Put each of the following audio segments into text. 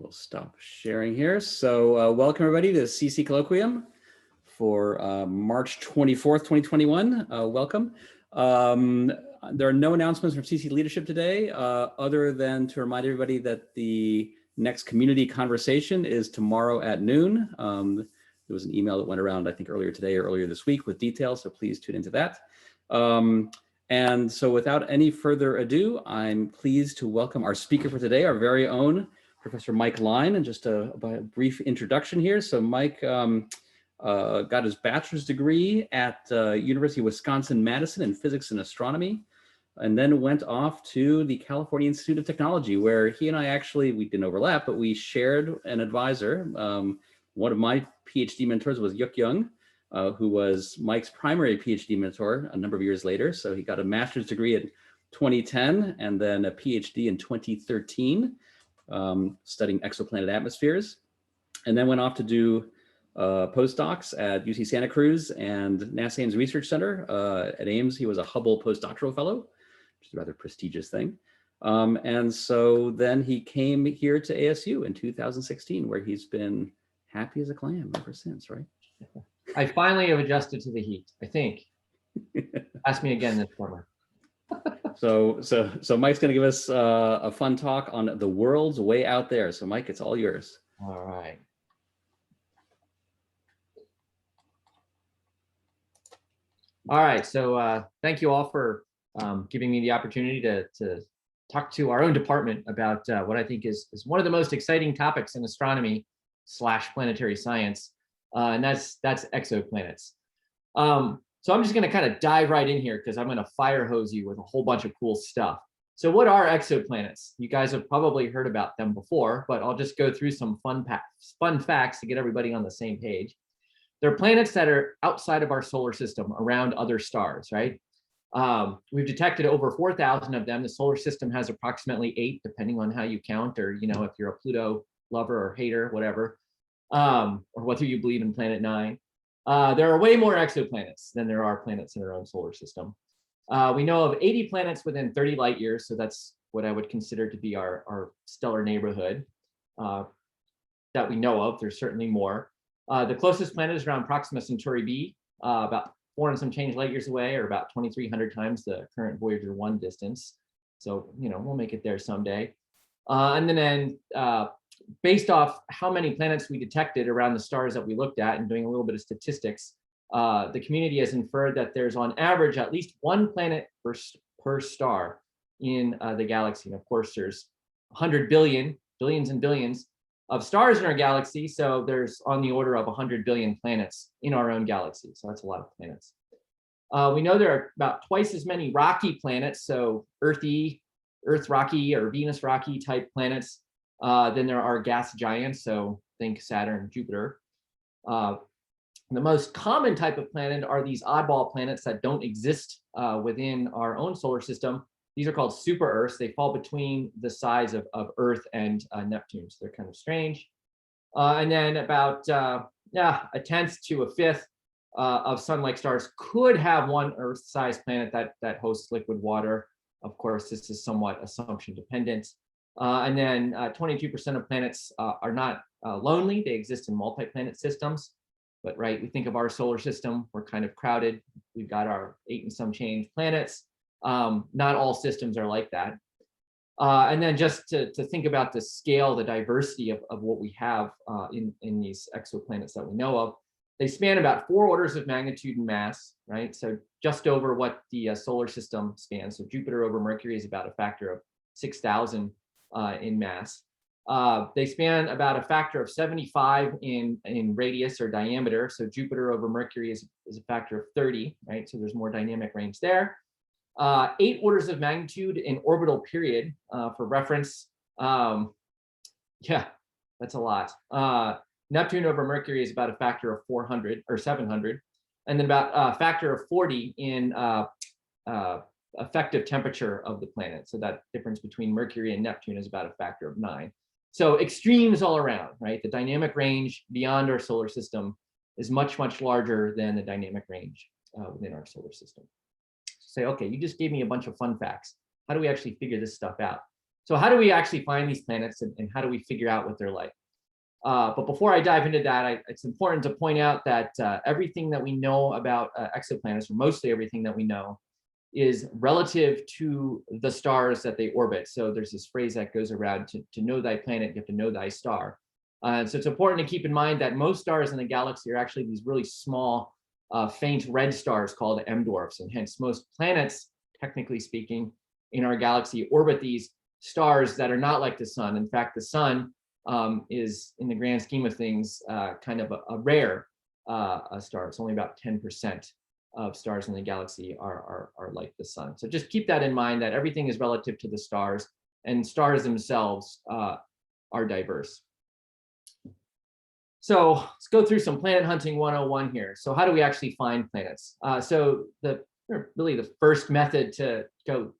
We'll stop sharing here. So welcome everybody to CC Colloquium for March 24th, 2021. Welcome. There are no announcements from CC leadership today, other than to remind everybody that the next community conversation is tomorrow at noon. There was an email that went around, I think, earlier today or earlier this week with details, so please tune into that. And so without any further ado, I'm pleased to welcome our speaker for today, our very own Professor Mike Line. And just a brief introduction here. So Mike got his bachelor's degree at University of Wisconsin-Madison in physics and astronomy, and then went off to the California Institute of Technology, where he and I actually, we didn't overlap, but we shared an advisor. One of my PhD mentors was Yuk Young, who was Mike's primary PhD mentor a number of years later. So he got a master's degree in 2010 and then a PhD in 2013, studying exoplanet atmospheres, and then went off to do postdocs at UC Santa Cruz and NASA Ames Research Center. At Ames, he was a Hubble postdoctoral fellow, which is a rather prestigious thing. And so then he came here to ASU in 2016, where he's been happy as a clam ever since, right? I finally have adjusted to the heat, I think. Ask me again this summer. So Mike's going to give us a fun talk on the world's way out there. So Mike, it's all yours. All right. All right. So thank you all for giving me the opportunity to talk to our own department about what I think is one of the most exciting topics in astronomy / planetary science. And that's exoplanets. So I'm just going to kind of dive right in here because I'm going to fire hose you with a whole bunch of cool stuff. So what are exoplanets? You guys have probably heard about them before, but I'll just go through some fun facts to get everybody on the same page. They're planets that are outside of our solar system, around other stars, right? We've detected over 4,000 of them. The solar system has approximately 8, depending on how you count, or if you're a Pluto lover or hater, whatever. Or whether you believe in Planet 9. There are way more exoplanets than there are planets in our own solar system. We know of 80 planets within 30 light years, so that's what I would consider to be our stellar neighborhood that we know of. There's certainly more. The closest planet is around Proxima Centauri b, about 4 and some change light years away, or about 2,300 times the current Voyager 1 distance. So, we'll make it there someday. And then based off how many planets we detected around the stars that we looked at and doing a little bit of statistics, the community has inferred that there's on average at least 1 planet per star in the galaxy. And of course, there's 100 billions and billions of stars in our galaxy. So there's on the order of 100 billion planets in our own galaxy. So that's a lot of planets. We know there are about twice as many rocky planets, so Earth rocky or Venus rocky type planets, then there are gas giants, so think Saturn, Jupiter. The most common type of planet are these oddball planets that don't exist within our own solar system. These are called super Earths. They fall between the size of Earth and Neptune, so they're kind of strange. And then about a 10th to a 5th of sun-like stars could have one Earth-sized planet that hosts liquid water. Of course, this is somewhat assumption dependent. And then 22% of planets are not lonely. They exist in multi-planet systems. But right, we think of our solar system, we're kind of crowded. We've got our 8 and some change planets. Not all systems are like that. And then just to think about the scale, the diversity of what we have in these exoplanets that we know of, they span about 4 orders of magnitude in mass, right? So just over what the solar system spans. So Jupiter over Mercury is about a factor of 6,000 in mass. They span about a factor of 75 in radius or diameter. So Jupiter over Mercury is a factor of 30, right? So there's more dynamic range there. 8 orders of magnitude in orbital period. For reference, yeah, that's a lot. Neptune over Mercury is about a factor of 400 or 700, and then about a factor of 40 in effective temperature of the planet. So that difference between Mercury and Neptune is about a factor of 9. So extremes all around, right? The dynamic range beyond our solar system is much, much larger than the dynamic range within our solar system. Say, okay, you just gave me a bunch of fun facts. How do we actually figure this stuff out? So how do we actually find these planets, and how do we figure out what they're like? But before I dive into that, it's important to point out that everything that we know about exoplanets, or mostly everything that we know, is relative to the stars that they orbit. So there's this phrase that goes around, to know thy planet, you have to know thy star. So it's important to keep in mind that most stars in the galaxy are actually these really small, faint red stars called M dwarfs, and hence most planets, technically speaking, in our galaxy orbit these stars that are not like the sun. In fact, the sun is, in the grand scheme of things, kind of a rare star. It's only about 10% of stars in the galaxy are like the sun. So just keep that in mind, that everything is relative to the stars, and stars themselves are diverse. So let's go through some planet hunting 101 here. So how do we actually find planets? So really the first method to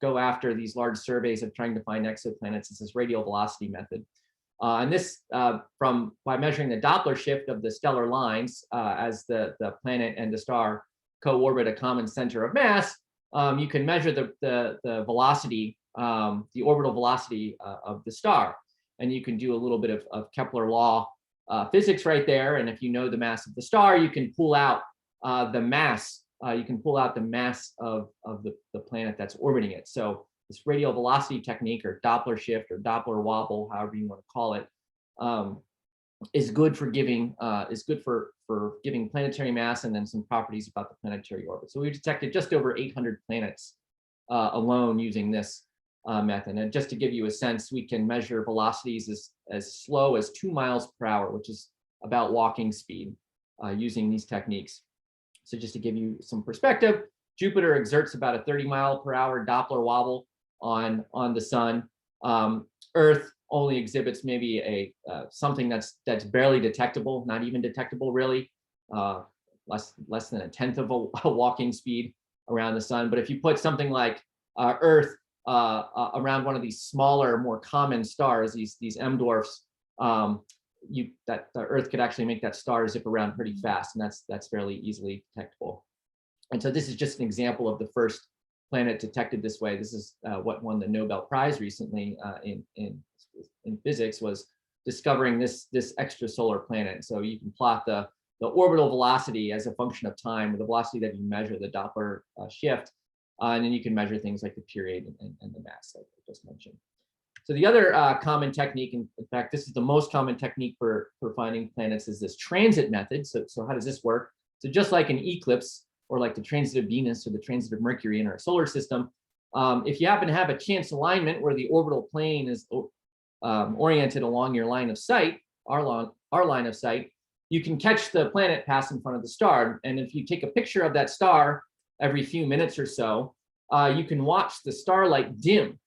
go after these large surveys of trying to find exoplanets is this radial velocity method. And this, by measuring the Doppler shift of the stellar lines as the planet and the star co-orbit a common center of mass, you can measure the velocity, the orbital velocity of the star. And you can do a little bit of Kepler law physics right there. And if you know the mass of the star, you can pull out the mass. You can pull out the mass of the planet that's orbiting it. So this radial velocity technique, or Doppler shift, or Doppler wobble, however you want to call it, is good for giving planetary mass and then some properties about the planetary orbit. So we've detected just over 800 planets alone using this method. And just to give you a sense, we can measure velocities as slow as 2 miles per hour, which is about walking speed, using these techniques. So just to give you some perspective, Jupiter exerts about a 30-mile-per-hour Doppler wobble on the sun. Earth only exhibits maybe a something that's barely detectable, not even detectable really, less than a tenth of a walking speed around the sun. But if you put something like Earth around one of these smaller, more common stars, these M dwarfs, the Earth could actually make that star zip around pretty fast, and that's fairly easily detectable. And so this is just an example of the first planet detected this way. This is what won the Nobel Prize recently in physics, was discovering this extrasolar planet. So you can plot the orbital velocity as a function of time, with the velocity that you measure, the Doppler shift, and then you can measure things like the period and the mass, like I just mentioned. So the other common technique, in fact, this is the most common technique for finding planets, is this transit method. So how does this work? So just like an eclipse, or like the transit of Venus or the transit of Mercury in our solar system, if you happen to have a chance alignment where the orbital plane is oriented along your line of sight, our line of sight, you can catch the planet pass in front of the star. And if you take a picture of that star every few minutes or so, you can watch the starlight dim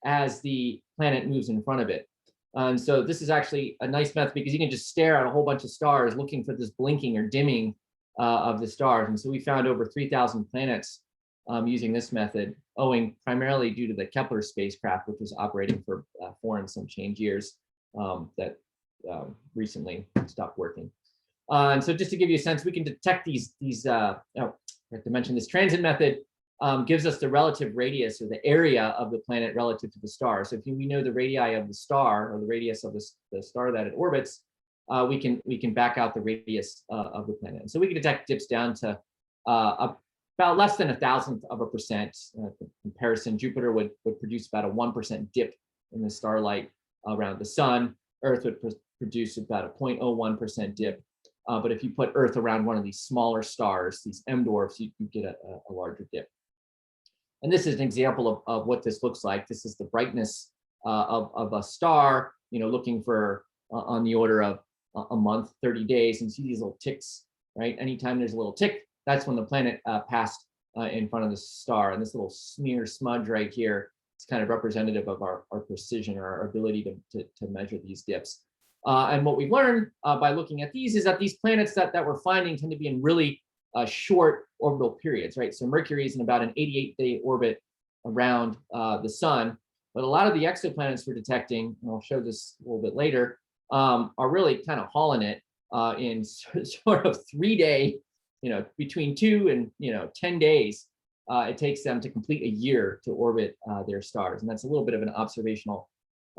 as the planet moves in front of it. And so this is actually a nice method, because you can just stare at a whole bunch of stars looking for this blinking or dimming of the stars. And so we found over 3,000 planets using this method, owing primarily due to the Kepler spacecraft, which was operating for 4 and some change years, that recently stopped working. And so just to give you a sense, we can detect these I have to mention this transit method gives us the relative radius, or the area of the planet relative to the star. So if we know the radii of the star, or the radius of the star that it orbits, we can back out the radius of the planet. And so we can detect dips down to about less than 0.001%. For comparison, Jupiter would produce about a 1% dip in the starlight around the sun. Earth would produce about a 0.01% dip. But if you put Earth around one of these smaller stars, these M dwarfs, you get a larger dip. And this is an example of what this looks like. This is the brightness of a star, looking for on the order of a month, 30 days, and see these little ticks, right? Anytime there's a little tick, that's when the planet passed in front of the star. And this little smear smudge right here is kind of representative of our precision, or our ability to measure these dips. And what we learned by looking at these is that these planets that we're finding tend to be in really short orbital periods, right? So Mercury is in about an 88-day orbit around the sun, but a lot of the exoplanets we're detecting, and I'll show this a little bit later, are really kind of hauling it in sort of 3-day, between 2 and 10 days it takes them to complete a year to orbit their stars. And that's a little bit of an observational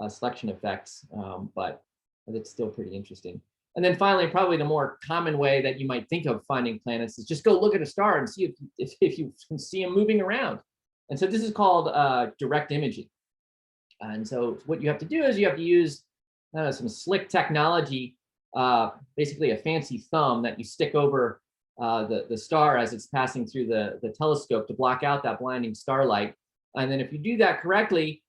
selection effect, but it's still pretty interesting. And then finally, probably the more common way that you might think of finding planets is just go look at a star and see if you can see them moving around. And so this is called direct imaging. And so what you have to do is you have to use some slick technology, basically a fancy thumb that you stick over the star as it's passing through the telescope to block out that blinding starlight. And then if you do that correctly,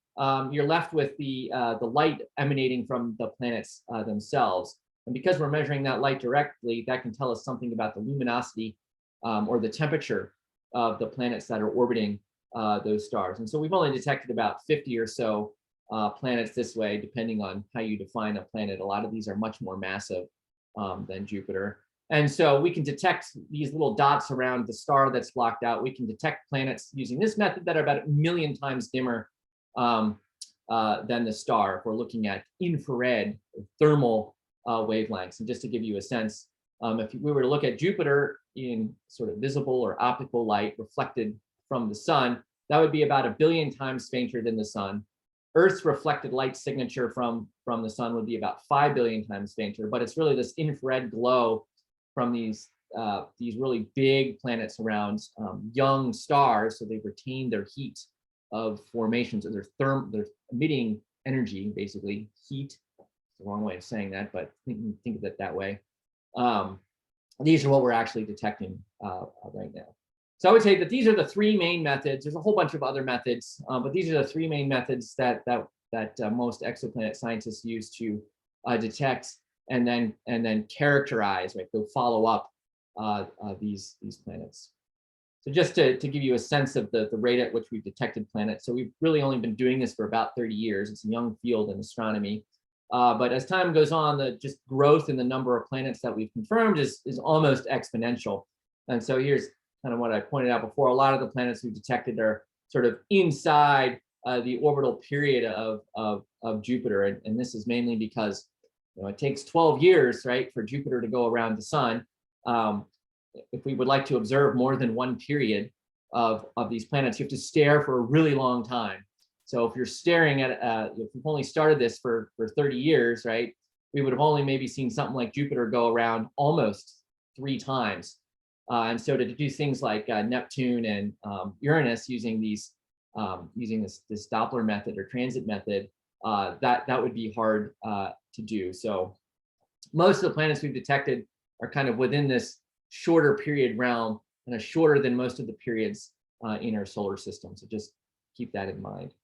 you're left with the light emanating from the planets themselves. And because we're measuring that light directly, that can tell us something about the luminosity or the temperature of the planets that are orbiting those stars. And so we've only detected about 50 or so planets this way, depending on how you define a planet. A lot of these are much more massive than Jupiter. And so we can detect these little dots around the star that's blocked out. We can detect planets using this method that are about 1 million times dimmer than the star if we're looking at infrared thermal wavelengths. And just to give you a sense, if we were to look at Jupiter in sort of visible or optical light reflected from the sun, that would be about 1 billion times fainter than the sun. Earth's reflected light signature from the sun would be about 5 billion times fainter, but it's really this infrared glow from these really big planets around young stars, so they retain their heat of formation, so they're emitting energy, basically heat. It's the wrong way of saying that, but think of it that way. These are what we're actually detecting right now. So I would say that these are the three main methods. There's a whole bunch of other methods, but these are the three main methods that most exoplanet scientists use to detect and then characterize, right? Go follow up these planets. So just to give you a sense of the rate at which we've detected planets. So we've really only been doing this for about 30 years. It's a young field in astronomy. But as time goes on, the just growth in the number of planets that we've confirmed is almost exponential. And so here's kind of what I pointed out before. A lot of the planets we've detected are sort of inside the orbital period of Jupiter. And this is mainly because it takes 12 years, right, for Jupiter to go around the sun. If we would like to observe more than one period of these planets, you have to stare for a really long time. So if you're staring at, if we've only started this for 30 years, right, we would have only maybe seen something like Jupiter go around almost 3 times. And so to do things like Neptune and Uranus using this Doppler method or transit method, that would be hard to do. So most of the planets we've detected are kind of within this shorter period realm and are shorter than most of the periods in our solar system. So just keep that in mind.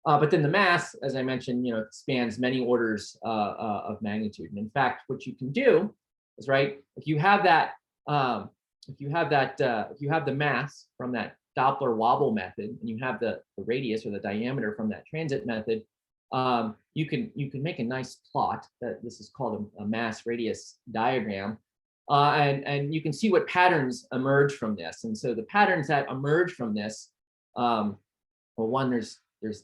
But then the mass, as I mentioned, spans many orders of magnitude. And in fact, what you can do is, right, if you have that, if you have the mass from that Doppler wobble method, and you have the radius or the diameter from that transit method, you can make a nice plot. That this is called a mass radius diagram, and you can see what patterns emerge from this. And so the patterns that emerge from this, well, one, there's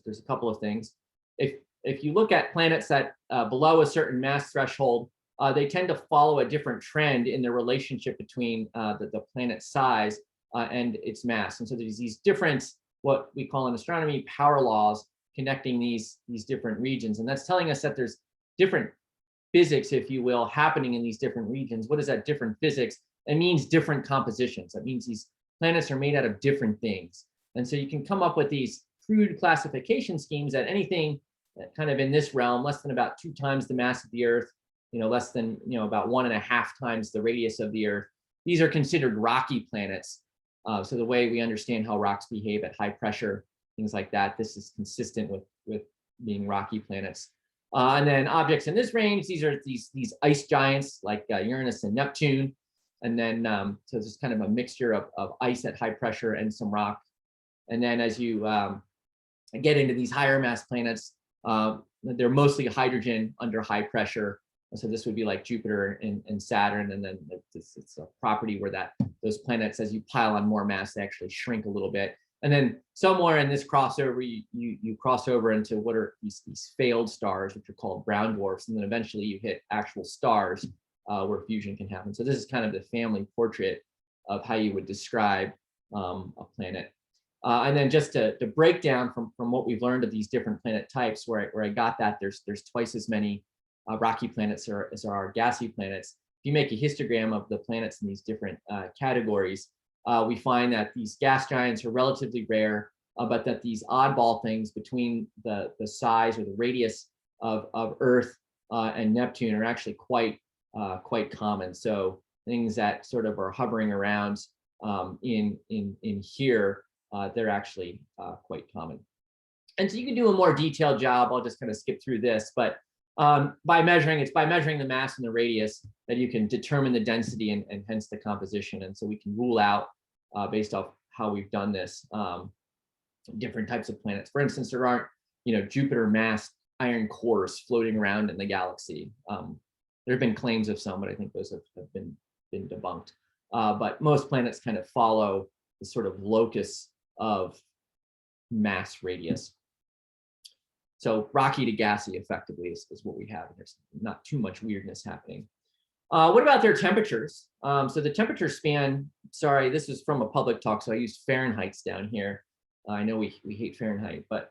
a couple of things. If you look at planets that below a certain mass threshold, they tend to follow a different trend in their relationship between the planet's size and its mass. And so there's these different, what we call in astronomy, power laws connecting these different regions. And that's telling us that there's different physics, if you will, happening in these different regions. What is that different physics? It means different compositions. That means these planets are made out of different things. And so you can come up with these crude classification schemes that anything kind of in this realm, less than about 2 times the mass of the Earth, less than, about 1.5 times the radius of the Earth. These are considered rocky planets. So the way we understand how rocks behave at high pressure, things like that, this is consistent with being rocky planets. And then objects in this range, these are these ice giants like Uranus and Neptune. And then, so it's just kind of a mixture of ice at high pressure and some rock. And then as you get into these higher mass planets, they're mostly hydrogen under high pressure. So this would be like Jupiter and Saturn, and then it's a property where those planets, as you pile on more mass, they actually shrink a little bit. And then somewhere in this crossover, you cross over into what are these failed stars, which are called brown dwarfs, and then eventually you hit actual stars where fusion can happen. So this is kind of the family portrait of how you would describe a planet. And then just to break down from what we've learned of these different planet types, where I got that there's twice as many rocky planets as there are gassy planets. If you make a histogram of the planets in these different categories, we find that these gas giants are relatively rare, but that these oddball things between the size or the radius of Earth and Neptune are actually quite common. So things that sort of are hovering around in here, they're actually quite common. And so you can do a more detailed job. I'll just kind of skip through this, but by measuring the mass and the radius that you can determine the density and hence the composition. And so we can rule out based off how we've done this different types of planets. For instance, there aren't Jupiter mass iron cores floating around in the galaxy. There have been claims of some, but I think those have been debunked. But most planets kind of follow the sort of locus of mass radius. So rocky to gassy effectively is what we have. There's not too much weirdness happening. What about their temperatures? So the temperature span, sorry, this is from a public talk, so I used Fahrenheit's down here. I know we hate Fahrenheit, but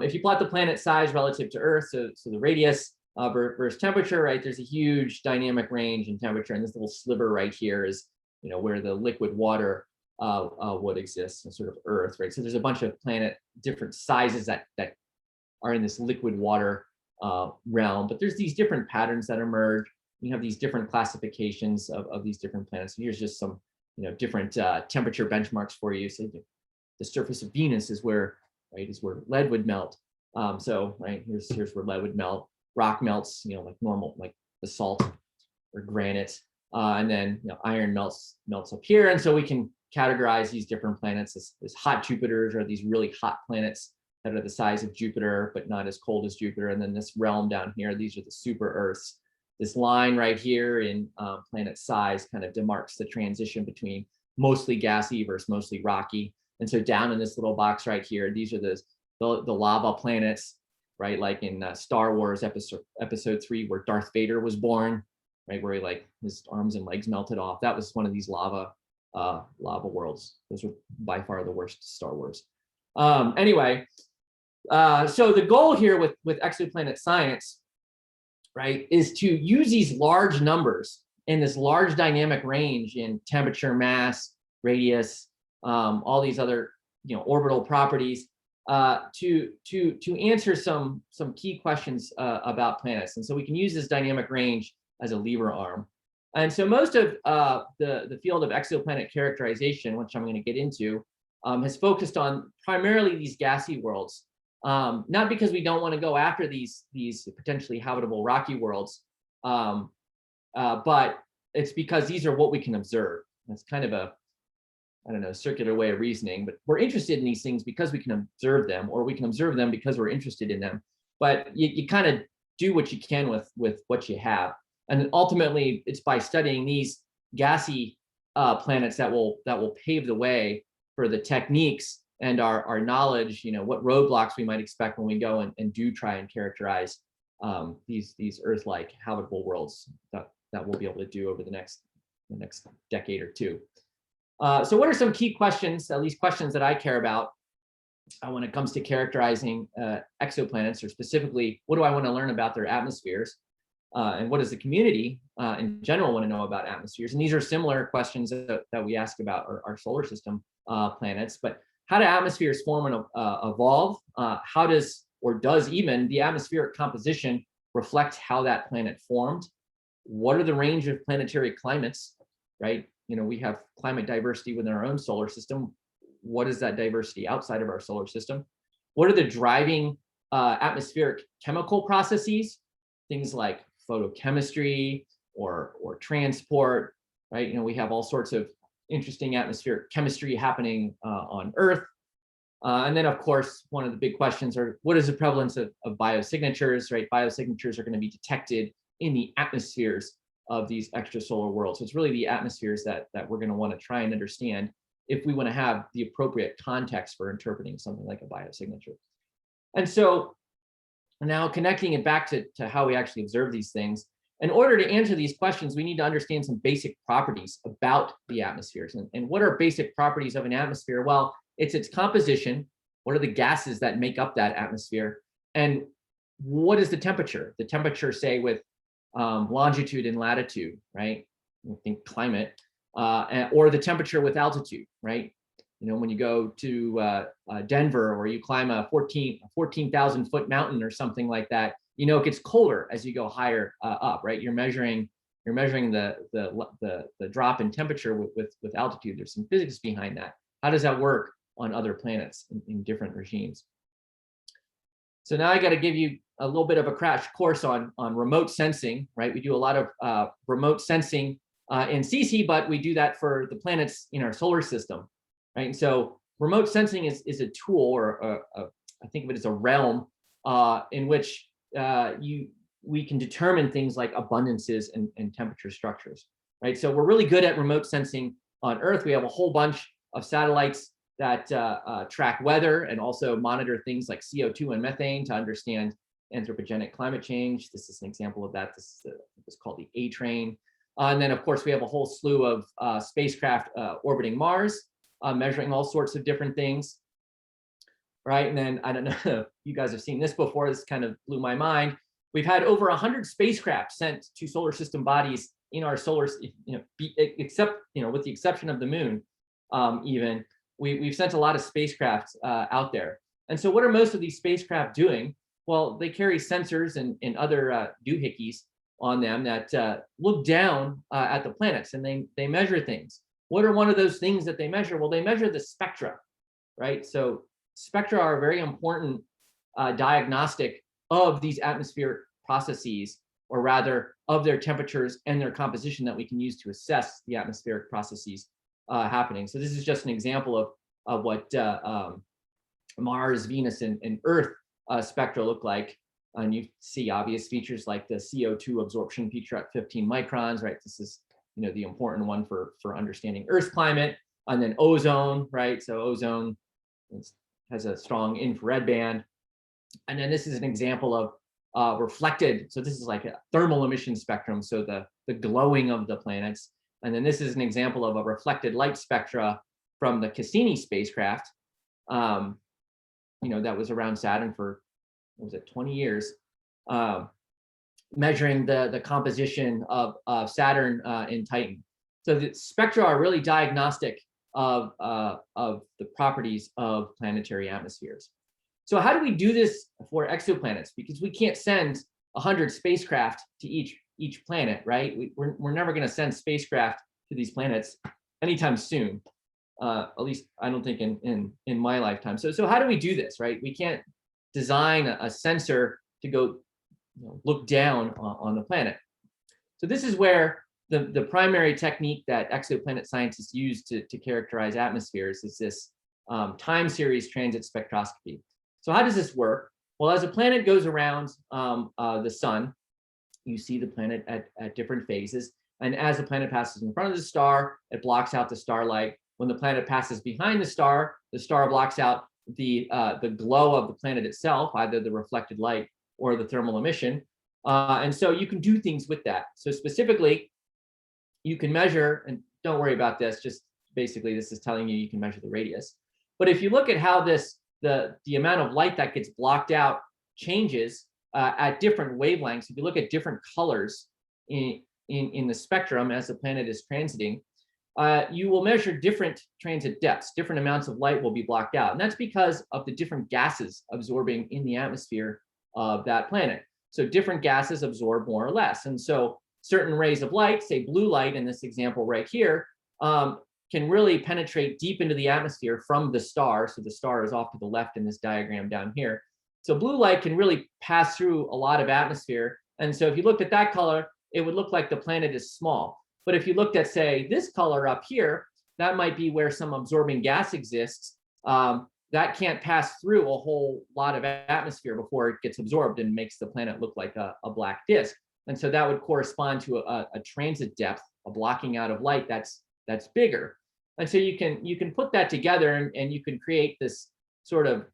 if you plot the planet size relative to Earth, so the radius versus temperature, right, there's a huge dynamic range in temperature, and this little sliver right here is where the liquid water would exist, and sort of Earth, right? So there's a bunch of different sizes that are in this liquid water realm, but there's these different patterns that emerge. You have these different classifications of these different planets. So here's just some different temperature benchmarks for you. So the surface of Venus is where lead would melt. So right here's where lead would melt. Rock melts, like normal, like basalt or granite, and then iron melts up here. And so we can categorize these different planets as hot Jupiters, or these really hot planets that are the size of Jupiter but not as cold as Jupiter. And then this realm down here, these are the super Earths. This line right here in planet size kind of demarks the transition between mostly gassy versus mostly rocky. And so down in this little box right here, these are the lava planets, right? Like in Star Wars episode 3, where Darth Vader was born, right? Where his arms and legs melted off. That was one of these lava worlds. Those were by far the worst Star Wars. Anyway, so the goal here with exoplanet science, right, is to use these large numbers in this large dynamic range in temperature, mass, radius, all these other orbital properties to answer some key questions about planets. And so we can use this dynamic range as a lever arm. And so most of the field of exoplanet characterization, which I'm going to get into, has focused on primarily these gassy worlds. Not because we don't want to go after these potentially habitable rocky worlds, but it's because these are what we can observe. That's kind of a, I don't know, circular way of reasoning, but we're interested in these things because we can observe them, or we can observe them because we're interested in them. But you kind of do what you can with what you have. And ultimately, it's by studying these gassy planets that will pave the way for the techniques and our knowledge, what roadblocks we might expect when we go and do try and characterize these Earth-like habitable worlds that we'll be able to do over the next decade or two. So what are some key questions, at least questions that I care about when it comes to characterizing exoplanets, or specifically, what do I want to learn about their atmospheres? And what does the community in general want to know about atmospheres? And these are similar questions that we ask about our solar system planets. But how do atmospheres form and evolve? How does even the atmospheric composition reflect how that planet formed? What are the range of planetary climates, right? We have climate diversity within our own solar system. What is that diversity outside of our solar system? What are the driving atmospheric chemical processes? Things like photochemistry or transport, right? We have all sorts of interesting atmospheric chemistry happening on Earth. And then, of course, one of the big questions are, what is the prevalence of biosignatures, right? Biosignatures are going to be detected in the atmospheres of these extrasolar worlds. So it's really the atmospheres that we're going to want to try and understand if we want to have the appropriate context for interpreting something like a biosignature. And so now connecting it back to how we actually observe these things, In order to answer these questions, we need to understand some basic properties about the atmospheres. And what are basic properties of an atmosphere? Well, it's its composition. What are the gases that make up that atmosphere? And what is the temperature? The temperature, say, with longitude and latitude, right? I think climate, or the temperature with altitude, right? You know, when you go to Denver, or you climb a 14,000 foot mountain or something like that, you know, it gets colder as you go higher up, right? You're measuring the drop in temperature with altitude. There's some physics behind that. How does that work on other planets in different regimes? So now I got to give you a little bit of a crash course on remote sensing, right? We do a lot of remote sensing in CC, but we do that for the planets in our solar system, right? And so remote sensing is a tool, or I think of it as a realm in which we can determine things like abundances and temperature structures, right? So we're really good at remote sensing on Earth. We have a whole bunch of satellites that track weather and also monitor things like CO2 and methane to understand anthropogenic climate change. This is an example of that. This is what's called the A-train. And then, of course, we have a whole slew of spacecraft orbiting Mars, measuring all sorts of different things, right? And then, I don't know if you guys have seen this before. This kind of blew my mind. We've had over 100 spacecraft sent to solar system bodies in our solar, except, with the exception of the moon, even. We've sent a lot of spacecraft out there. And so what are most of these spacecraft doing? Well, they carry sensors and other doohickeys on them that look down at the planets, and they measure things. What are one of those things that they measure? Well, they measure the spectra, right? So spectra are a very important diagnostic of these atmospheric processes, or rather of their temperatures and their composition, that we can use to assess the atmospheric processes happening. So this is just an example of what Mars, Venus, and Earth spectra look like. And you see obvious features like the CO2 absorption feature at 15 microns, right? This is the important one for understanding Earth's climate. And then ozone, right? So ozone has a strong infrared band. And then this is an example of reflected. So this is like a thermal emission spectrum. So the glowing of the planets. And then this is an example of a reflected light spectra from the Cassini spacecraft, that was around Saturn for, 20 years, measuring the composition of Saturn and Titan. So the spectra are really diagnostic of the properties of planetary atmospheres. So how do we do this for exoplanets? Because we can't send 100 spacecraft to each planet, right? We're never going to send spacecraft to these planets anytime soon. At least I don't think in my lifetime. So how do we do this, right? We can't design a sensor to go look down on the planet. So this is where the primary technique that exoplanet scientists use to characterize atmospheres is this time series transit spectroscopy. So how does this work? Well, as a planet goes around the sun, you see the planet at different phases. And as the planet passes in front of the star, it blocks out the starlight. When the planet passes behind the star blocks out the glow of the planet itself, either the reflected light or the thermal emission. And so you can do things with that. So specifically, you can measure, and don't worry about this, just basically this is telling you can measure the radius. But if you look at how the amount of light that gets blocked out changes at different wavelengths, if you look at different colors in the spectrum as the planet is transiting, you will measure different transit depths. Different amounts of light will be blocked out. And that's because of the different gases absorbing in the atmosphere of that planet. So different gases absorb more or less. And so certain rays of light, say blue light in this example right here, can really penetrate deep into the atmosphere from the star. So the star is off to the left in this diagram down here. So blue light can really pass through a lot of atmosphere. And so if you looked at that color, it would look like the planet is small. But if you looked at, say, this color up here, that might be where some absorbing gas exists. That can't pass through a whole lot of atmosphere before it gets absorbed and makes the planet look like a black disk. And so that would correspond to a transit depth, a blocking out of light that's bigger. And so you can put that together and you can create this sort of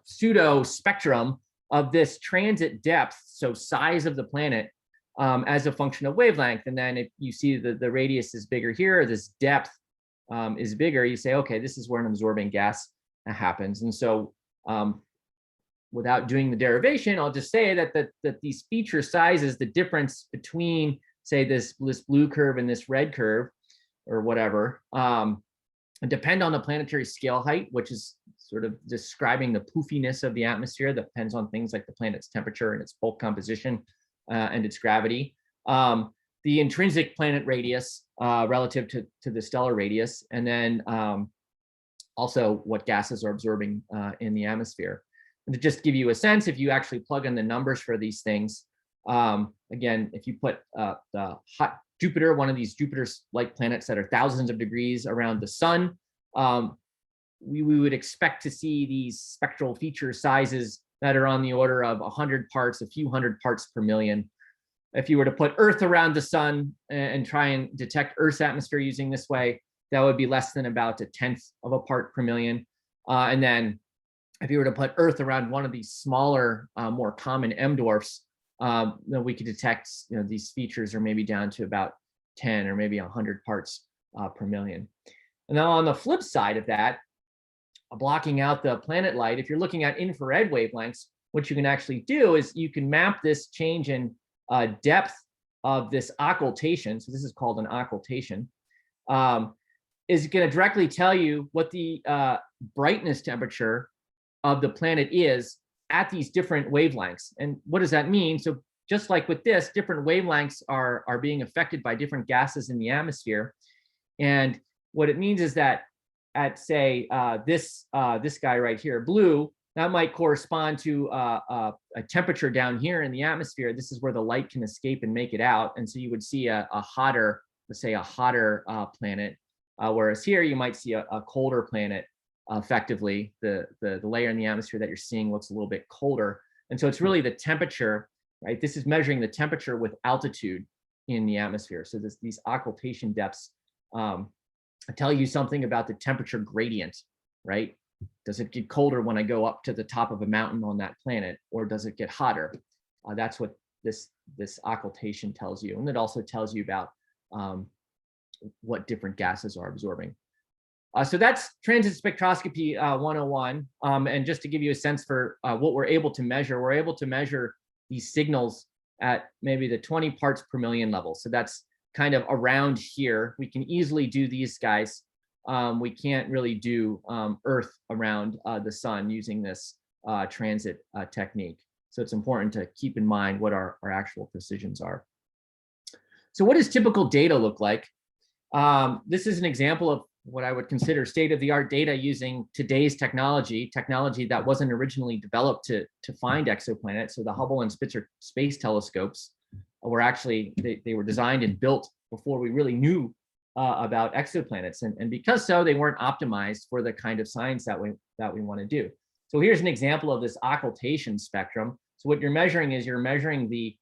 pseudo spectrum of this transit depth, so size of the planet, as a function of wavelength. And then if you see the radius is bigger here, or this depth is bigger, you say, okay, this is where an absorbing gas happens. And so without doing the derivation, I'll just say that these feature sizes, the difference between, say, this blue curve and this red curve, or whatever, depend on the planetary scale height, which is sort of describing the poofiness of the atmosphere. That depends on things like the planet's temperature and its bulk composition and its gravity. The intrinsic planet radius relative to the stellar radius, and then also what gases are absorbing in the atmosphere. And to just give you a sense, if you actually plug in the numbers for these things, again, if you put the hot Jupiter, one of these Jupiter-like planets that are thousands of degrees around the sun, we would expect to see these spectral feature sizes that are on the order of 100 parts, a few hundred parts per million. If you were to put Earth around the sun and try and detect Earth's atmosphere using this way, that would be less than about 1/10 of a part per million. And then if you were to put Earth around one of these smaller, more common M dwarfs, then we could detect, these features are maybe down to about 10 or maybe 100 parts per million. And then on the flip side of that, blocking out the planet light, if you're looking at infrared wavelengths, what you can actually do is you can map this change in depth of this occultation. So this is called an occultation. Is going to directly tell you what the brightness temperature of the planet is at these different wavelengths. And what does that mean? So just like with this, different wavelengths are being affected by different gases in the atmosphere. And what it means is that at, say, this guy right here, blue, that might correspond to a temperature down here in the atmosphere. This is where the light can escape and make it out. And so you would see a hotter, let's say a hotter planet. Whereas here you might see a colder planet. Effectively, the layer in the atmosphere that you're seeing looks a little bit colder. And so it's really the temperature, right? This is measuring the temperature with altitude in the atmosphere. So these occultation depths tell you something about the temperature gradient, right? Does it get colder when I go up to the top of a mountain on that planet, or does it get hotter? That's what this occultation tells you. And it also tells you about what different gases are absorbing. So that's transit spectroscopy 101. And just to give you a sense for what we're able to measure these signals at maybe the 20 parts per million level. So that's kind of around here. We can easily do these guys. We can't really do Earth around the sun using this transit technique. So it's important to keep in mind what our actual precisions are. So what does typical data look like? This is an example of what I would consider state-of-the-art data using today's technology that wasn't originally developed to find exoplanets. So the Hubble and Spitzer space telescopes were actually, they were designed and built before we really knew about exoplanets. And because so, they weren't optimized for the kind of science that we want to do. So here's an example of this occultation spectrum. So what you're measuring is you're measuring the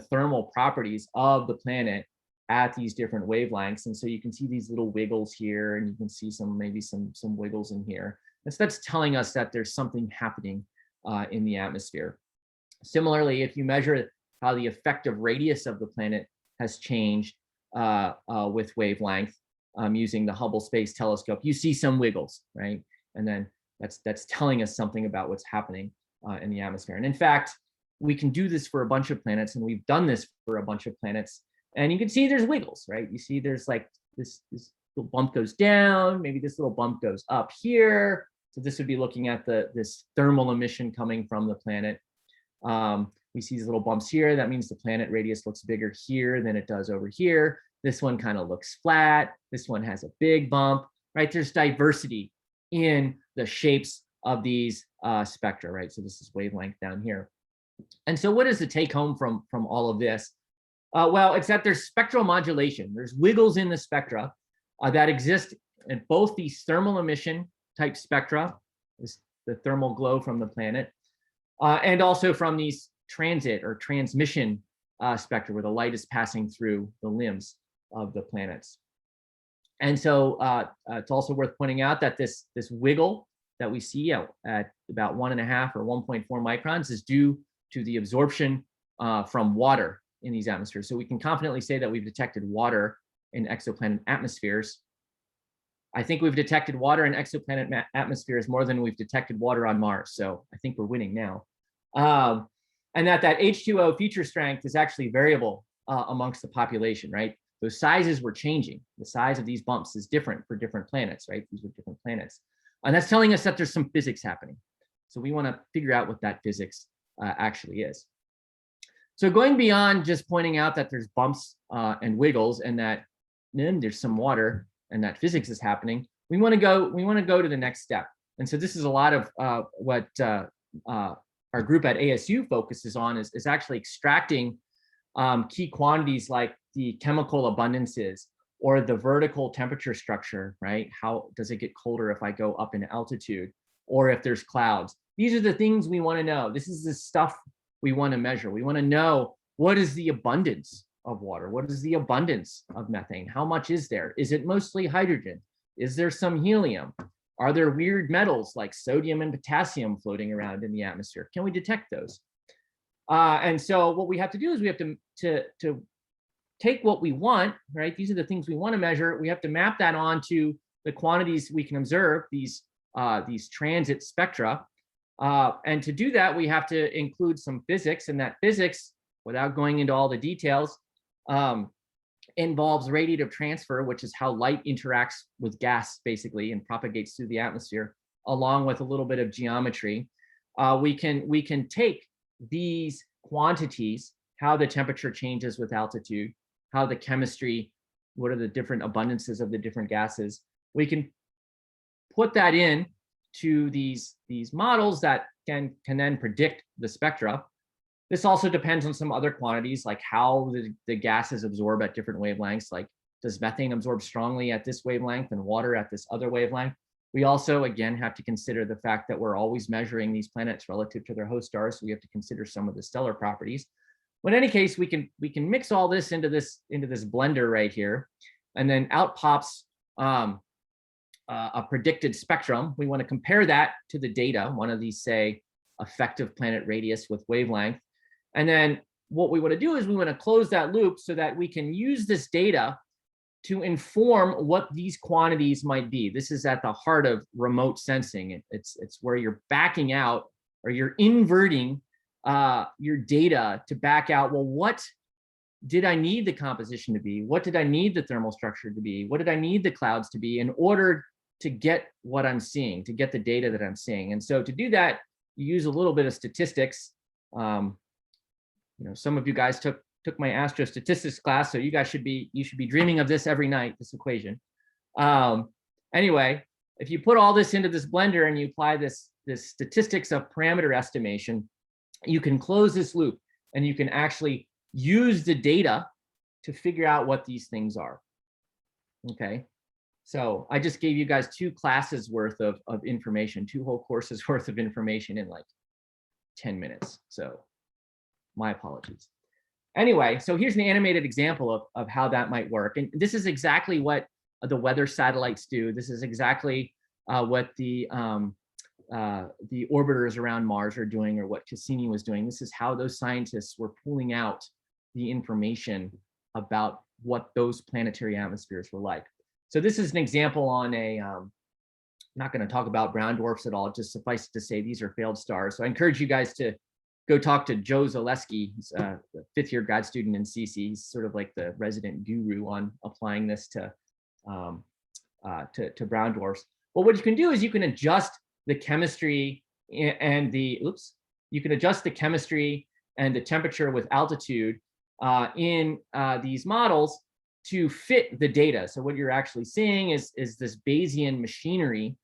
thermal properties of the planet at these different wavelengths. And so you can see these little wiggles here, and you can see maybe some wiggles in here. And so that's telling us that there's something happening in the atmosphere. Similarly, if you measure how the effective radius of the planet has changed with wavelength using the Hubble Space Telescope, you see some wiggles, right? And then that's telling us something about what's happening in the atmosphere. And in fact, we can do this for a bunch of planets, and we've done this for a bunch of planets. And you can see there's wiggles, right? You see there's like this little bump goes down, maybe this little bump goes up here. So this would be looking at this thermal emission coming from the planet. We see these little bumps here. That means the planet radius looks bigger here than it does over here. This one kind of looks flat. This one has a big bump, right? There's diversity in the shapes of these spectra, right? So this is wavelength down here. And so what is the take home from all of this? Well, it's that there's spectral modulation. There's wiggles in the spectra that exist in both these thermal emission type spectra, the thermal glow from the planet, and also from these transit or transmission spectra where the light is passing through the limbs of the planets. And so it's also worth pointing out that this wiggle that we see at about 1.5 or 1.4 microns is due to the absorption from water in these atmospheres. So we can confidently say that we've detected water in exoplanet atmospheres. I think we've detected water in exoplanet atmospheres more than we've detected water on Mars. So I think we're winning now. And that H2O feature strength is actually variable amongst the population, right? Those sizes were changing. The size of these bumps is different for different planets, right? These are different planets. And that's telling us that there's some physics happening. So we want to figure out what that physics actually is. So going beyond just pointing out that there's bumps and wiggles and that then there's some water and that physics is happening, we want to go to the next step. And so this is a lot of what our group at ASU focuses on is actually extracting key quantities like the chemical abundances or the vertical temperature structure, right? How does it get colder if I go up in altitude or if there's clouds? These are the things we want to know. This is the stuff we want to measure. We want to know, what is the abundance of water? What is the abundance of methane? How much is there? Is it mostly hydrogen? Is there some helium? Are there weird metals like sodium and potassium floating around in the atmosphere? Can we detect those? And so what we have to do is we have to take what we want, right? These are the things we want to measure. We have to map that onto the quantities we can observe, these transit spectra. And to do that, we have to include some physics, and that physics, without going into all the details, involves radiative transfer, which is how light interacts with gas basically and propagates through the atmosphere, along with a little bit of geometry. We can take these quantities, how the temperature changes with altitude, how the chemistry, what are the different abundances of the different gases. We can put that in to these models that can then predict the spectra. This also depends on some other quantities, like how the gases absorb at different wavelengths. Like, does methane absorb strongly at this wavelength and water at this other wavelength? We also, again, have to consider the fact that we're always measuring these planets relative to their host stars. So we have to consider some of the stellar properties. But in any case, we can mix all this into this blender right here, and then out pops a predicted spectrum. We want to compare that to the data, one of these, say, effective planet radius with wavelength. And then what we want to do is we want to close that loop so that we can use this data to inform what these quantities might be. This is at the heart of remote sensing. It's where you're backing out, or you're inverting your data to back out, well, what did I need the composition to be? What did I need the thermal structure to be? What did I need the clouds to be in order to get what I'm seeing, to get the data that I'm seeing? And so to do that, you use a little bit of statistics. Some of you guys took my astrostatistics class, so you should be dreaming of this every night, this equation. Anyway, if you put all this into this blender and you apply this statistics of parameter estimation, you can close this loop and you can actually use the data to figure out what these things are. Okay, so I just gave you guys 2 classes worth of information, 2 whole courses worth of information in like 10 minutes. So my apologies. Anyway, so here's an animated example of how that might work. And this is exactly what the weather satellites do. This is exactly what the orbiters around Mars are doing, or what Cassini was doing. This is how those scientists were pulling out the information about what those planetary atmospheres were like. So this is an example on a, I'm not going to talk about brown dwarfs at all, just suffice it to say these are failed stars. So I encourage you guys to go talk to Joe Zaleski. He's a 5th-year grad student in CC. He's sort of like the resident guru on applying this to brown dwarfs. But what you can do is you can adjust the chemistry and the temperature with altitude in these models to fit the data. So what you're actually seeing is this Bayesian machinery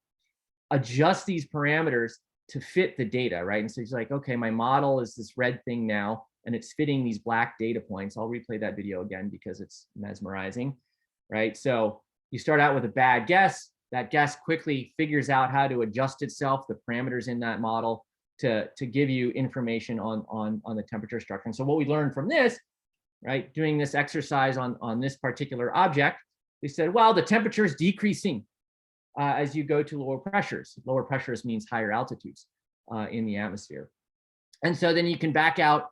adjust these parameters to fit the data, right? And so he's like, okay, my model is this red thing now, and it's fitting these black data points. I'll replay that video again because it's mesmerizing, right? So you start out with a bad guess. That guess quickly figures out how to adjust itself, the parameters in that model, to give you information on the temperature structure. And so what we learned from this, right, doing this exercise on this particular object, we said, well, the temperature is decreasing. as you go to lower pressures. Lower pressures means higher altitudes in the atmosphere. And so then you can back out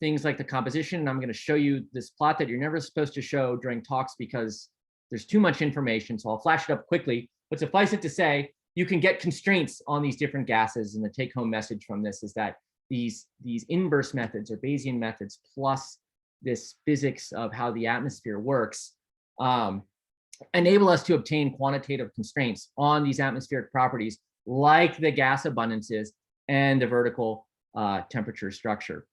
things like the composition. And I'm going to show you this plot that you're never supposed to show during talks because there's too much information. So I'll flash it up quickly. But suffice it to say, you can get constraints on these different gases. And the take-home message from this is that these inverse methods or Bayesian methods plus this physics of how the atmosphere works enable us to obtain quantitative constraints on these atmospheric properties like the gas abundances and the vertical temperature structure.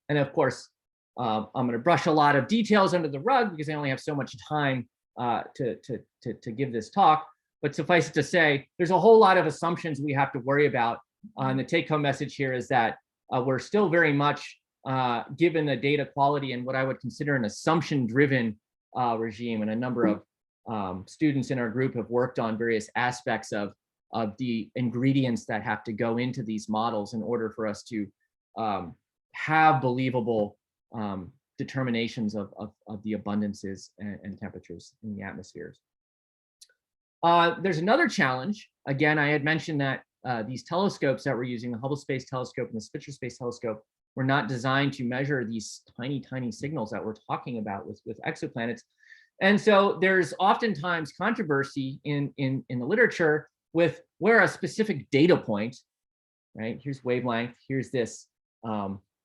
And of course, I'm going to brush a lot of details under the rug because I only have so much time to give this talk. But suffice it to say, there's a whole lot of assumptions we have to worry about. And the take-home message here is that we're still very much given the data quality and what I would consider an assumption-driven regime. And a number of students in our group have worked on various aspects of the ingredients that have to go into these models in order for us to have believable determinations of the abundances and temperatures in the atmospheres. There's another challenge. Again, I had mentioned that these telescopes that we're using, the Hubble Space Telescope and the Spectra Space Telescope, were not designed to measure these tiny, tiny signals that we're talking about with exoplanets. And so there's oftentimes controversy in the literature with where a specific data point, right? Here's wavelength, here's this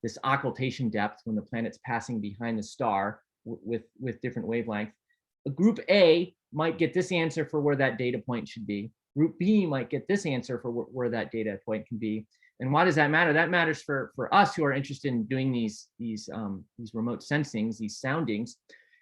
this occultation depth when the planet's passing behind the star with different wavelength. Group A might get this answer for where that data point should be. Group B might get this answer for where that data point can be. And why does that matter? That matters for us who are interested in doing these remote sensings, these soundings,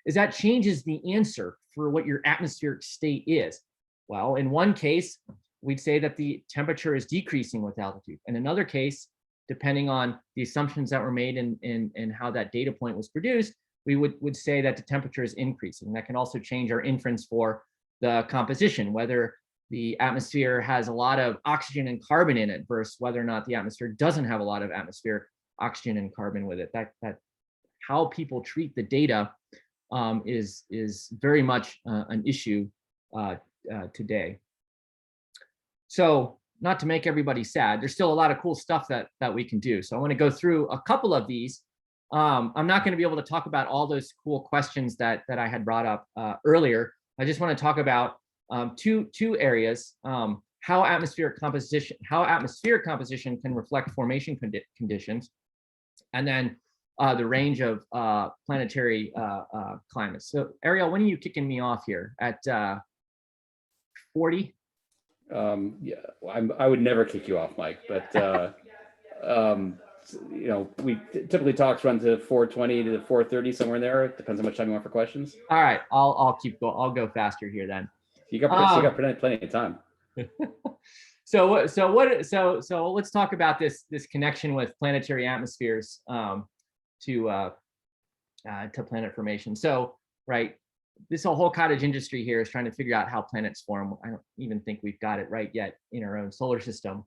is that changes the answer for what your atmospheric state is. Well, in one case, we'd say that the temperature is decreasing with altitude. In another case, depending on the assumptions that were made and how that data point was produced, we would say that the temperature is increasing. That can also change our inference for the composition, whether the atmosphere has a lot of oxygen and carbon in it versus whether or not the atmosphere doesn't have a lot of atmospheric oxygen and carbon with it. That how people treat the data is very much an issue today. So not to make everybody sad, there's still a lot of cool stuff that we can do. So I want to go through a couple of these. I'm not going to be able to talk about all those cool questions that I had brought up earlier. I just want to talk about two areas: how atmospheric composition can reflect formation conditions, and then the range of planetary climates. So Ariel, when are you kicking me off here? At 40? Yeah, I would never kick you off, Mike, but you know, we typically talks run to 4:20 to 4:30, somewhere in there. It depends how much time you want for questions. All right, I'll go faster here then. You got plenty of time. So let's talk about this connection with planetary atmospheres to planet formation. So right, this whole cottage industry here is trying to figure out how planets form. I don't even think we've got it right yet in our own solar system.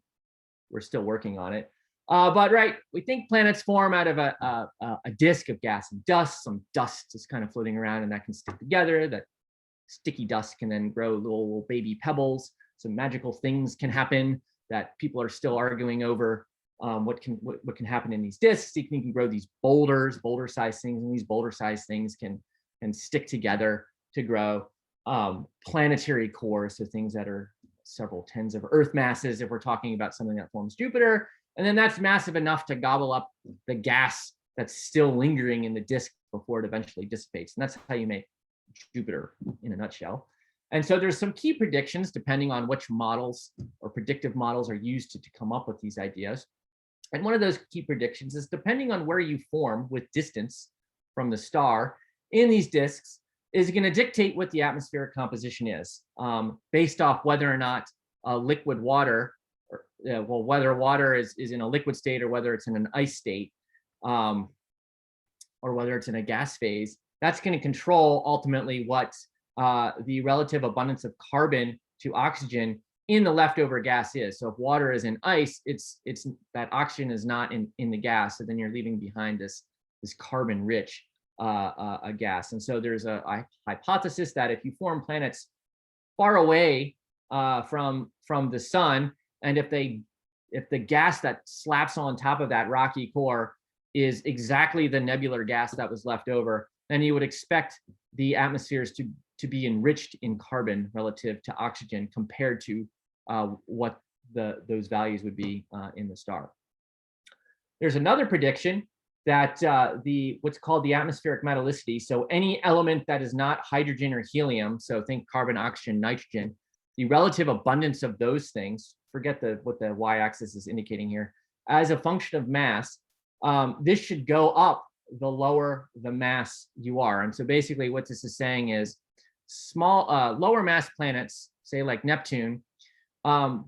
We're still working on it. But right, we think planets form out of a disk of gas and dust. Some dust is kind of floating around and that can stick together. That sticky dust can then grow little baby pebbles. Some magical things can happen that people are still arguing over what can happen in these disks. You can grow these boulder-sized things, and these boulder-sized things can stick together to grow planetary cores, so things that are several tens of Earth masses if we're talking about something that forms Jupiter. And then that's massive enough to gobble up the gas that's still lingering in the disk before it eventually dissipates. And that's how you make Jupiter in a nutshell. And so there's some key predictions depending on which models or predictive models are used to come up with these ideas. And one of those key predictions is depending on where you form with distance from the star in these disks is going to dictate what the atmospheric composition is based off whether or not liquid water, well, whether water is in a liquid state or whether it's in an ice state or whether it's in a gas phase. That's going to control ultimately what the relative abundance of carbon to oxygen in the leftover gas is. So if water is in ice, it's that oxygen is not in the gas, so then you're leaving behind this carbon rich a gas. And so there's a hypothesis that if you form planets far away from the sun, and if the gas that slaps on top of that rocky core is exactly the nebular gas that was left over, then you would expect the atmospheres to be enriched in carbon relative to oxygen compared to what those values would be in the star. There's another prediction that what's called the atmospheric metallicity, so any element that is not hydrogen or helium, so think carbon, oxygen, nitrogen, the relative abundance of those things, forget what the y-axis is indicating here, as a function of mass, this should go up the lower the mass you are. And so basically what this is saying is lower mass planets, say like Neptune,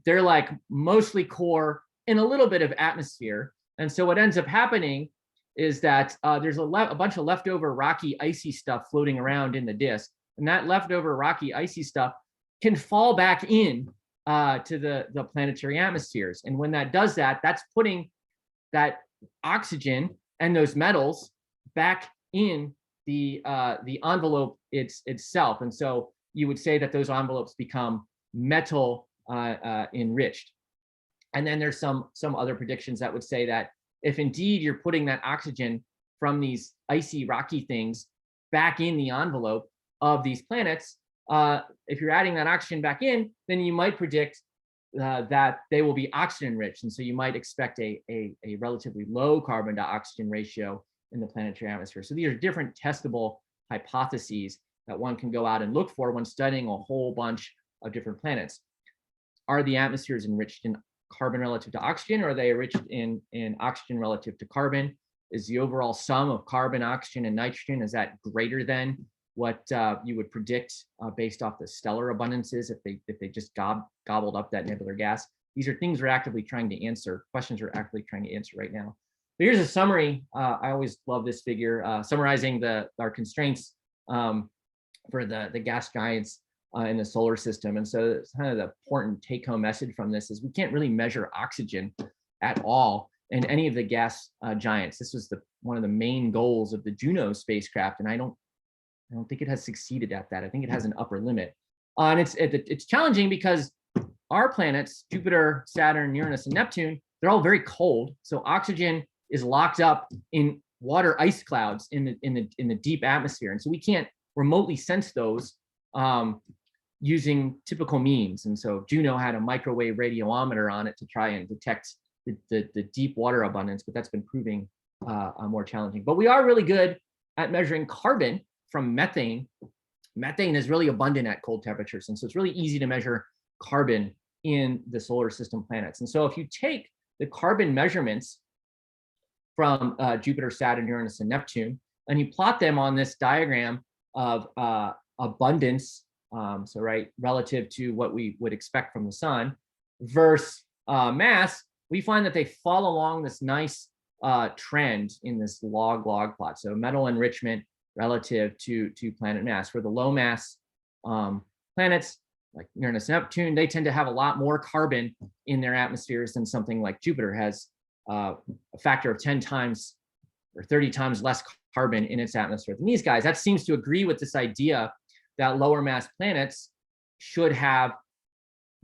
they're like mostly core and a little bit of atmosphere. And so what ends up happening is that there's a bunch of leftover rocky icy stuff floating around in the disk, and that leftover rocky icy stuff can fall back in to the planetary atmospheres. And when that does that, that's putting that oxygen and those metals back in the envelope itself. And so you would say that those envelopes become metal enriched. And then there's some other predictions that would say that if indeed you're putting that oxygen from these icy rocky things back in the envelope of these planets, if you're adding that oxygen back in, then you might predict that they will be oxygen enriched. And so you might expect a relatively low carbon to oxygen ratio in the planetary atmosphere. So these are different testable hypotheses that one can go out and look for when studying a whole bunch of different planets. Are the atmospheres enriched in carbon relative to oxygen, or are they enriched in oxygen relative to carbon? Is the overall sum of carbon, oxygen, and nitrogen, is that greater than what you would predict based off the stellar abundances if they just gobbled up that nebular gas? These are things we're actively trying to answer, questions we're actively trying to answer right now. But here's a summary. I always love this figure, summarizing our constraints for the gas giants in the solar system. And so it's kind of the important take-home message from this is we can't really measure oxygen at all in any of the gas giants. This was one of the main goals of the Juno spacecraft, and I don't think it has succeeded at that. I think it has an upper limit. And it's challenging because our planets, Jupiter, Saturn, Uranus, and Neptune, they're all very cold. So oxygen is locked up in water ice clouds in the deep atmosphere, and so we can't remotely sense those using typical means. And so Juno had a microwave radiometer on it to try and detect the deep water abundance, but that's been proving more challenging. But we are really good at measuring carbon from methane. Methane is really abundant at cold temperatures, and so it's really easy to measure carbon in the solar system planets. And so if you take the carbon measurements from Jupiter, Saturn, Uranus, and Neptune, and you plot them on this diagram of abundance, so right, relative to what we would expect from the sun, versus mass, we find that they fall along this nice trend in this log plot. So metal enrichment relative to planet mass. For the low mass planets like Uranus and Neptune, they tend to have a lot more carbon in their atmospheres than something like Jupiter has a factor of 10 times or 30 times less carbon in its atmosphere than these guys. That seems to agree with this idea that lower mass planets should have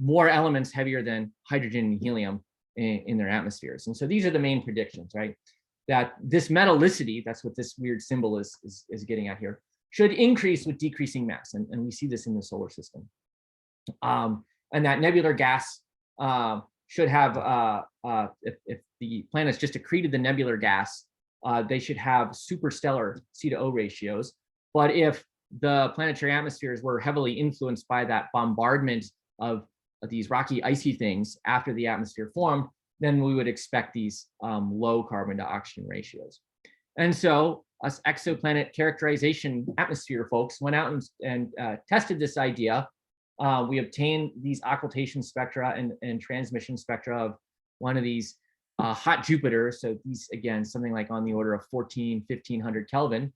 more elements heavier than hydrogen and helium in their atmospheres. And so these are the main predictions, right? That this metallicity, that's what this weird symbol is getting at here, should increase with decreasing mass. And we see this in the solar system. And that nebular gas should have, if the planets just accreted the nebular gas, they should have superstellar C/O ratios. But if the planetary atmospheres were heavily influenced by that bombardment of these rocky icy things after the atmosphere formed, then we would expect these low carbon to oxygen ratios. And so us exoplanet characterization atmosphere folks went out and tested this idea. We obtained these occultation spectra and transmission spectra of one of these hot Jupiters. So these, again, something like on the order of 1500 Kelvin.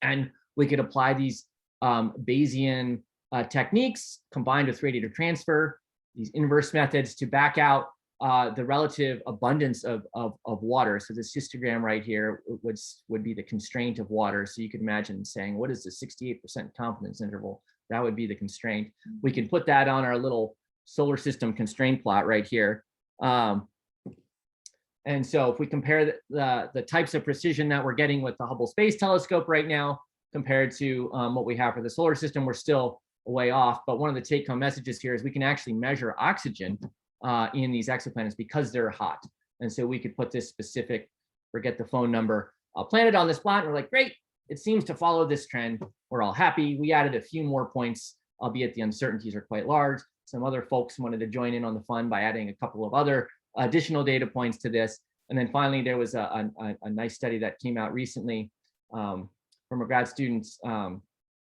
And we could apply these Bayesian techniques combined with radiative transfer, these inverse methods to back out the relative abundance of water. So this histogram right here would be the constraint of water. So you could imagine saying, what is the 68% confidence interval That would be the constraint. We can put that on our little solar system constraint plot right here. And so if we compare the types of precision that we're getting with the Hubble Space Telescope right now compared to what we have for the solar system, we're still a way off. But one of the take-home messages here is we can actually measure oxygen in these exoplanets because they're hot. And so we could put this specific, forget the phone number, planet on this plot. And we're like, great, it seems to follow this trend. We're all happy. We added a few more points, albeit the uncertainties are quite large. Some other folks wanted to join in on the fun by adding a couple of other additional data points to this. And then finally, there was a nice study that came out recently from a grad student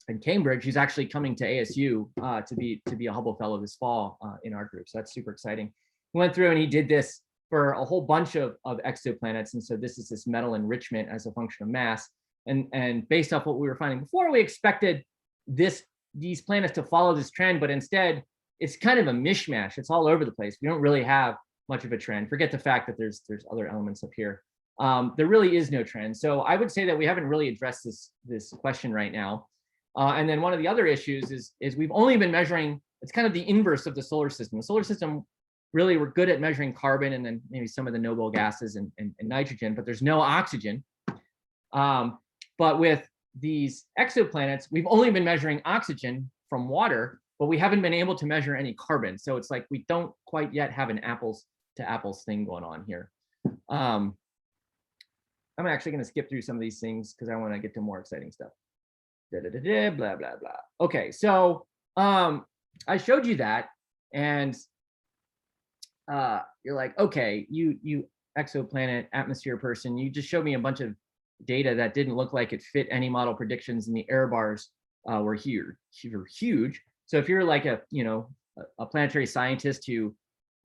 in Cambridge who's actually coming to ASU to be a Hubble Fellow this fall in our group. So that's super exciting. He went through and he did this for a whole bunch of exoplanets. And so this is this metal enrichment as a function of mass. And based off what we were finding before, we expected these planets to follow this trend, but instead it's kind of a mishmash. It's all over the place. We don't really have much of a trend. Forget the fact that there's other elements up here. There really is no trend. So I would say that we haven't really addressed this question right now. And then one of the other issues is we've only been measuring, it's kind of the inverse of the solar system. The solar system, really, we're good at measuring carbon and then maybe some of the noble gases and nitrogen, but there's no oxygen. But with these exoplanets, we've only been measuring oxygen from water, but we haven't been able to measure any carbon. So it's like we don't quite yet have an apples to apples thing going on here. I'm actually going to skip through some of these things because I want to get to more exciting stuff. Blah, blah, blah. Okay, so I showed you that, and you're like, okay, you exoplanet atmosphere person, you just showed me a bunch of data that didn't look like it fit any model predictions, and the error bars were huge. So if you're like a planetary scientist who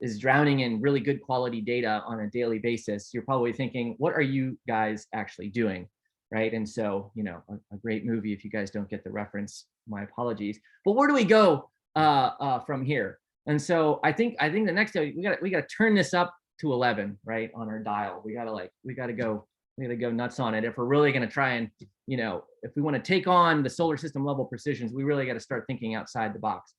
is drowning in really good quality data on a daily basis, you're probably thinking, what are you guys actually doing, right? And so, a great movie. If you guys don't get the reference, my apologies. But where do we go from here? And so I think the next day we got to turn this up to 11, right, on our dial. We got to go nuts on it if we're really going to try and, if we want to take on the solar system level precisions, we really got to start thinking outside the box.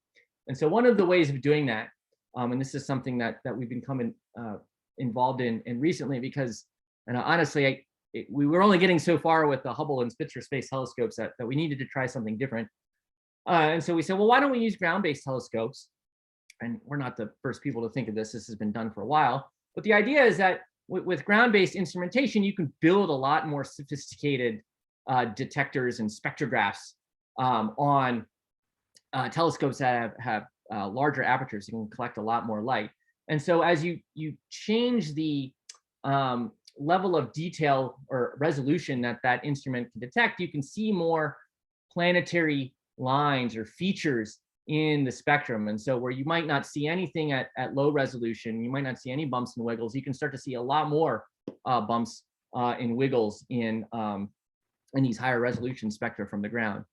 And so one of the ways of doing that, and this is something that we've become involved in recently, because, and honestly, we were only getting so far with the Hubble and Spectra space telescopes that we needed to try something different. And so we said, well, why don't we use ground-based telescopes? And we're not the first people to think of this. This has been done for a while. But the idea is that with ground-based instrumentation, you can build a lot more sophisticated detectors and spectrographs on telescopes that have larger apertures. You can collect a lot more light. And so as you change the level of detail or resolution that instrument can detect, you can see more planetary lines or features in the spectrum. And so where you might not see anything at low resolution, you might not see any bumps and wiggles, you can start to see a lot more bumps and wiggles in these higher resolution spectra from the ground.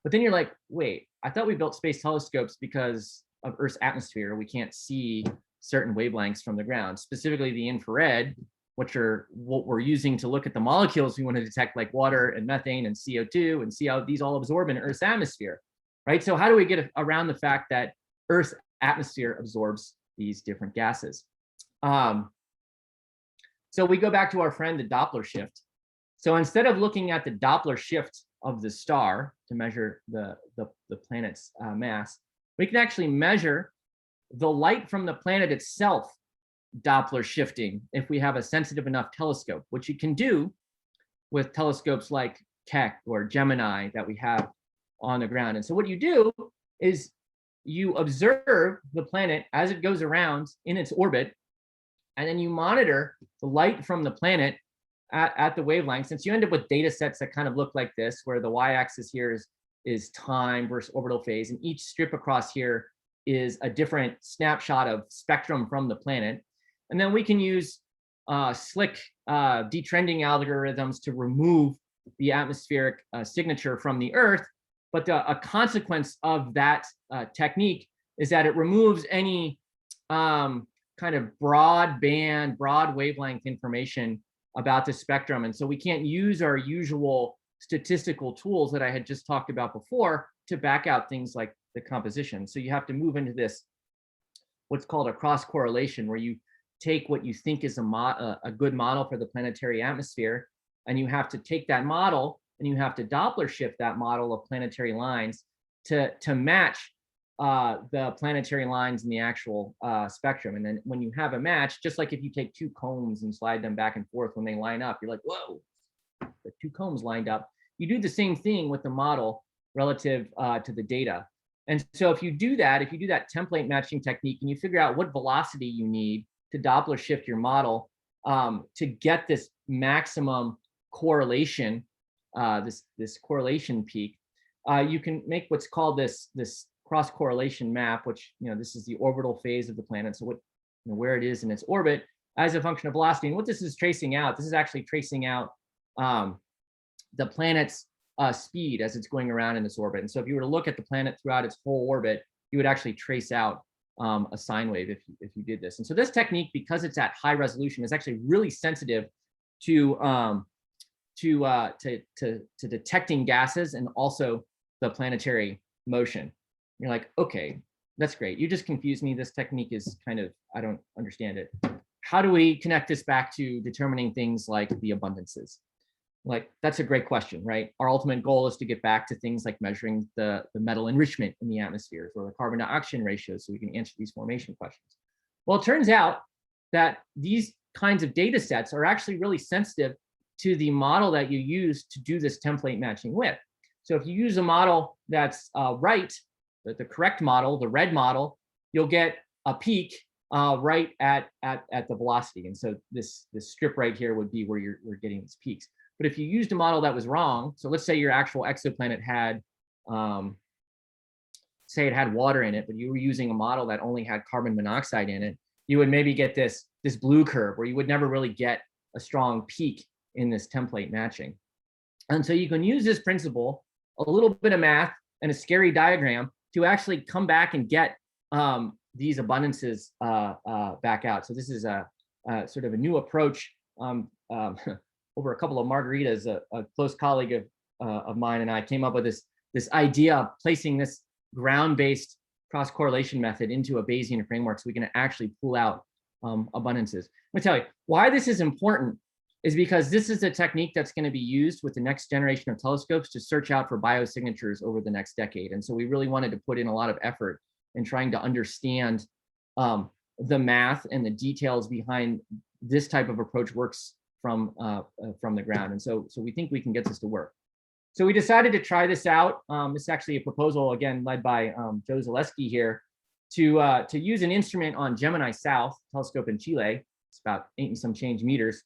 But then you're like, wait, I thought we built space telescopes because of Earth's atmosphere. We can't see certain wavelengths from the ground, specifically the infrared, which are what we're using to look at the molecules we want to detect, like water and methane and CO2, and see how these all absorb in Earth's atmosphere, right? So how do we get around the fact that Earth's atmosphere absorbs these different gases? So we go back to our friend, the Doppler shift. So instead of looking at the Doppler shift of the star to measure the planet's mass, we can actually measure the light from the planet itself Doppler shifting if we have a sensitive enough telescope, which you can do with telescopes like Keck or Gemini that we have on the ground. And so what you do is you observe the planet as it goes around in its orbit, and then you monitor the light from the planet at the wavelength. Since you end up with data sets that kind of look like this, where the y-axis here is time versus orbital phase, and each strip across here is a different snapshot of spectrum from the planet. And then we can use slick detrending algorithms to remove the atmospheric signature from the Earth. But a consequence of that technique is that it removes any kind of broad wavelength information about the spectrum. And so we can't use our usual statistical tools that I had just talked about before to back out things like the composition. So you have to move into this, what's called a cross correlation, where you take what you think is a good model for the planetary atmosphere, and you have to take that model and you have to Doppler shift that model of planetary lines to match the planetary lines in the actual spectrum. And then when you have a match, just like if you take two combs and slide them back and forth, when they line up, you're like, whoa, the two combs lined up. You do the same thing with the model relative to the data. And so if you do that template matching technique, and you figure out what velocity you need to Doppler shift your model to get this maximum correlation, this correlation peak, you can make what's called this cross correlation map, which, this is the orbital phase of the planet. So where it is in its orbit as a function of velocity. And what this is tracing out, this is actually tracing out the planet's speed as it's going around in its orbit. And so if you were to look at the planet throughout its whole orbit, you would actually trace out a sine wave if you did this. And so this technique, because it's at high resolution, is actually really sensitive to detecting gases and also the planetary motion. You're like, okay, that's great. You just confused me. This technique is kind of, I don't understand it. How do we connect this back to determining things like the abundances? Like, that's a great question, right? Our ultimate goal is to get back to things like measuring the metal enrichment in the atmospheres or the carbon to oxygen ratio, so we can answer these formation questions. Well, it turns out that these kinds of data sets are actually really sensitive to the model that you use to do this template matching with. So if you use a model that's right, the correct model, the red model, you'll get a peak right at the velocity. And so this strip right here would be where we're getting these peaks. But if you used a model that was wrong, so let's say your actual exoplanet had, say it had water in it, but you were using a model that only had carbon monoxide in it, you would maybe get this blue curve where you would never really get a strong peak in this template matching. And so you can use this principle, a little bit of math and a scary diagram to actually come back and get these abundances back out. So this is a sort of a new approach. Over a couple of margaritas, a close colleague of mine and I came up with this idea of placing this ground-based cross-correlation method into a Bayesian framework so we can actually pull out abundances. Let me tell you, why this is important is because this is a technique that's going to be used with the next generation of telescopes to search out for biosignatures over the next decade. And so we really wanted to put in a lot of effort in trying to understand the math and the details behind this type of approach works from the ground. And so we think we can get this to work. So we decided to try this out. This is actually a proposal, again, led by Joe Zaleski here, to use an instrument on Gemini South telescope in Chile. It's about 8 and some change meters.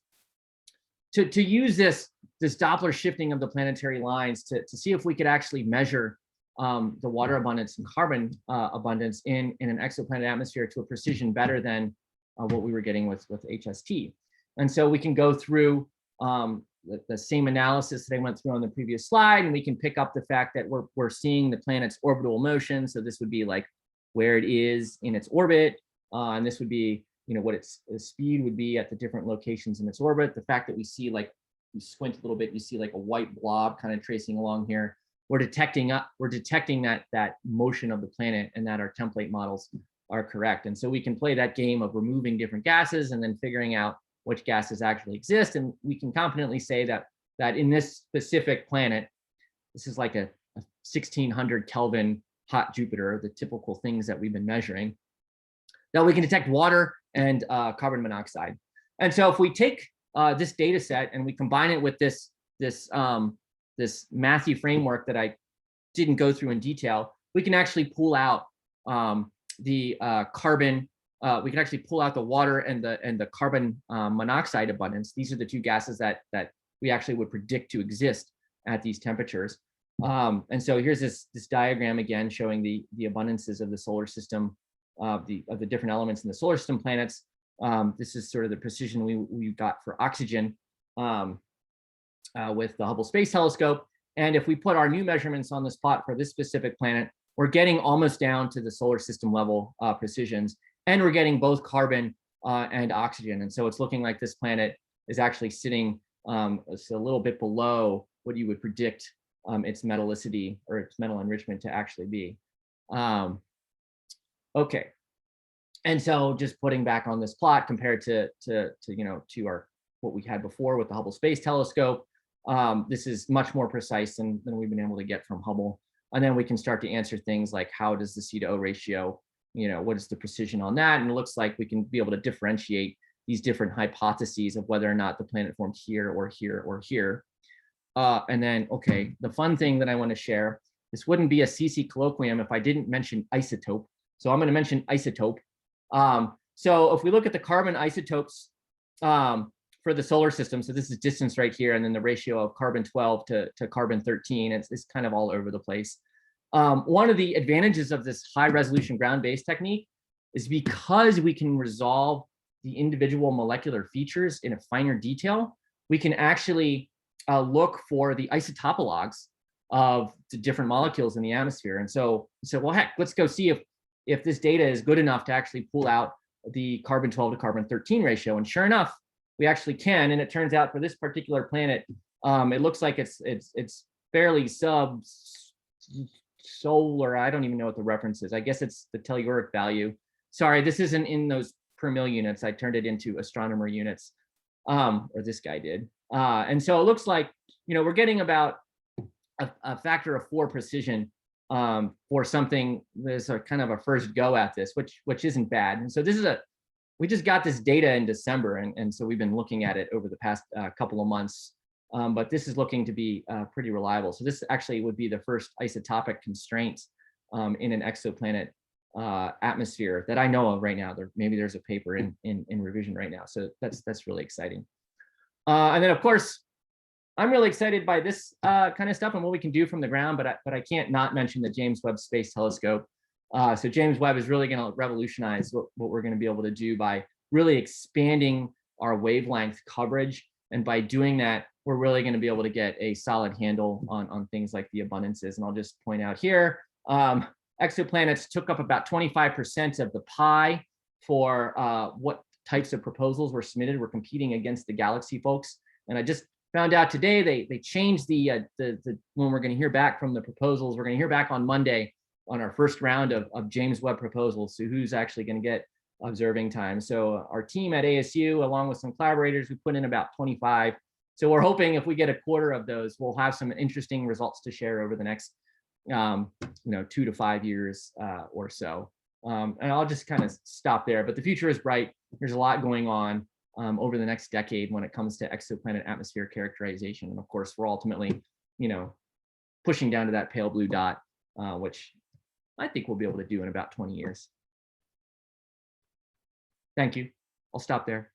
To use this Doppler shifting of the planetary lines to see if we could actually measure the water abundance and carbon abundance in an exoplanet atmosphere to a precision better than what we were getting with HST. And so we can go through the same analysis that I went through on the previous slide, and we can pick up the fact that we're seeing the planet's orbital motion. So this would be like where it is in its orbit, and this would be what its speed would be at the different locations in its orbit. The fact that we see, like, you squint a little bit, you see like a white blob kind of tracing along here. We're detecting that motion of the planet, and that our template models are correct. And so we can play that game of removing different gases and then figuring out which gases actually exist. And we can confidently say that in this specific planet, this is like a 1600 Kelvin hot Jupiter, the typical things that we've been measuring, that we can detect water and carbon monoxide. And so if we take this data set and we combine it with this mathy framework that I didn't go through in detail, we can actually pull out the carbon. We can actually pull out the water and the carbon monoxide abundance. These are the two gases that we actually would predict to exist at these temperatures. And so here's this diagram again showing the abundances of the solar system, of the different elements in the solar system planets. This is sort of the precision we got for oxygen with the Hubble Space Telescope. And if we put our new measurements on the spot for this specific planet, we're getting almost down to the solar system level precisions, and we're getting both carbon and oxygen. And so it's looking like this planet is actually sitting a little bit below what you would predict its metallicity or its metal enrichment to actually be. Okay. And so just putting back on this plot compared to our what we had before with the Hubble Space Telescope, this is much more precise than we've been able to get from Hubble. And then we can start to answer things like, how does the C to O ratio, what is the precision on that? And it looks like we can be able to differentiate these different hypotheses of whether or not the planet formed here or here or here. And then, okay, the fun thing that I want to share, this wouldn't be a CC colloquium if I didn't mention isotope. So I'm going to mention isotope. So if we look at the carbon isotopes for the solar system, so this is distance right here, and then the ratio of carbon-12 to carbon-13, it's kind of all over the place. One of the advantages of this high-resolution ground-based technique is because we can resolve the individual molecular features in a finer detail, we can actually look for the isotopologues of the different molecules in the atmosphere. And so well, heck, let's go see if this data is good enough to actually pull out the carbon-12 to carbon-13 ratio. And sure enough, we actually can. And it turns out for this particular planet, it looks like it's fairly sub-solar. I don't even know what the reference is. I guess it's the telluric value. Sorry, this isn't in those per mil units. I turned it into astronomer units, or this guy did. And so it looks like, we're getting about a factor of 4 precision for something that's a kind of a first go at this, which isn't bad. And so we just got this data in December, and so we've been looking at it over the past couple of months. But this is looking to be pretty reliable. So this actually would be the first isotopic constraint in an exoplanet atmosphere that I know of right now. Maybe there's a paper in revision right now. So that's really exciting. And then of course, I'm really excited by this kind of stuff and what we can do from the ground, but I can't not mention the James Webb Space Telescope. So James Webb is really going to revolutionize what we're going to be able to do by really expanding our wavelength coverage. And by doing that, we're really going to be able to get a solid handle on things like the abundances. And I'll just point out here, exoplanets took up about 25% of the pie for what types of proposals were submitted. We're competing against the galaxy folks. And I just found out today they changed the when we're going to hear back from the proposals. We're going to hear back on Monday on our first round of James Webb proposals. So who's actually going to get observing time? So our team at ASU, along with some collaborators, we put in about 25. So we're hoping if we get a quarter of those, we'll have some interesting results to share over the next 2 to 5 years or so. And I'll just kind of stop there. But the future is bright. There's a lot going on over the next decade when it comes to exoplanet atmosphere characterization. And of course, we're ultimately, pushing down to that pale blue dot, which I think we'll be able to do in about 20 years. Thank you. I'll stop there.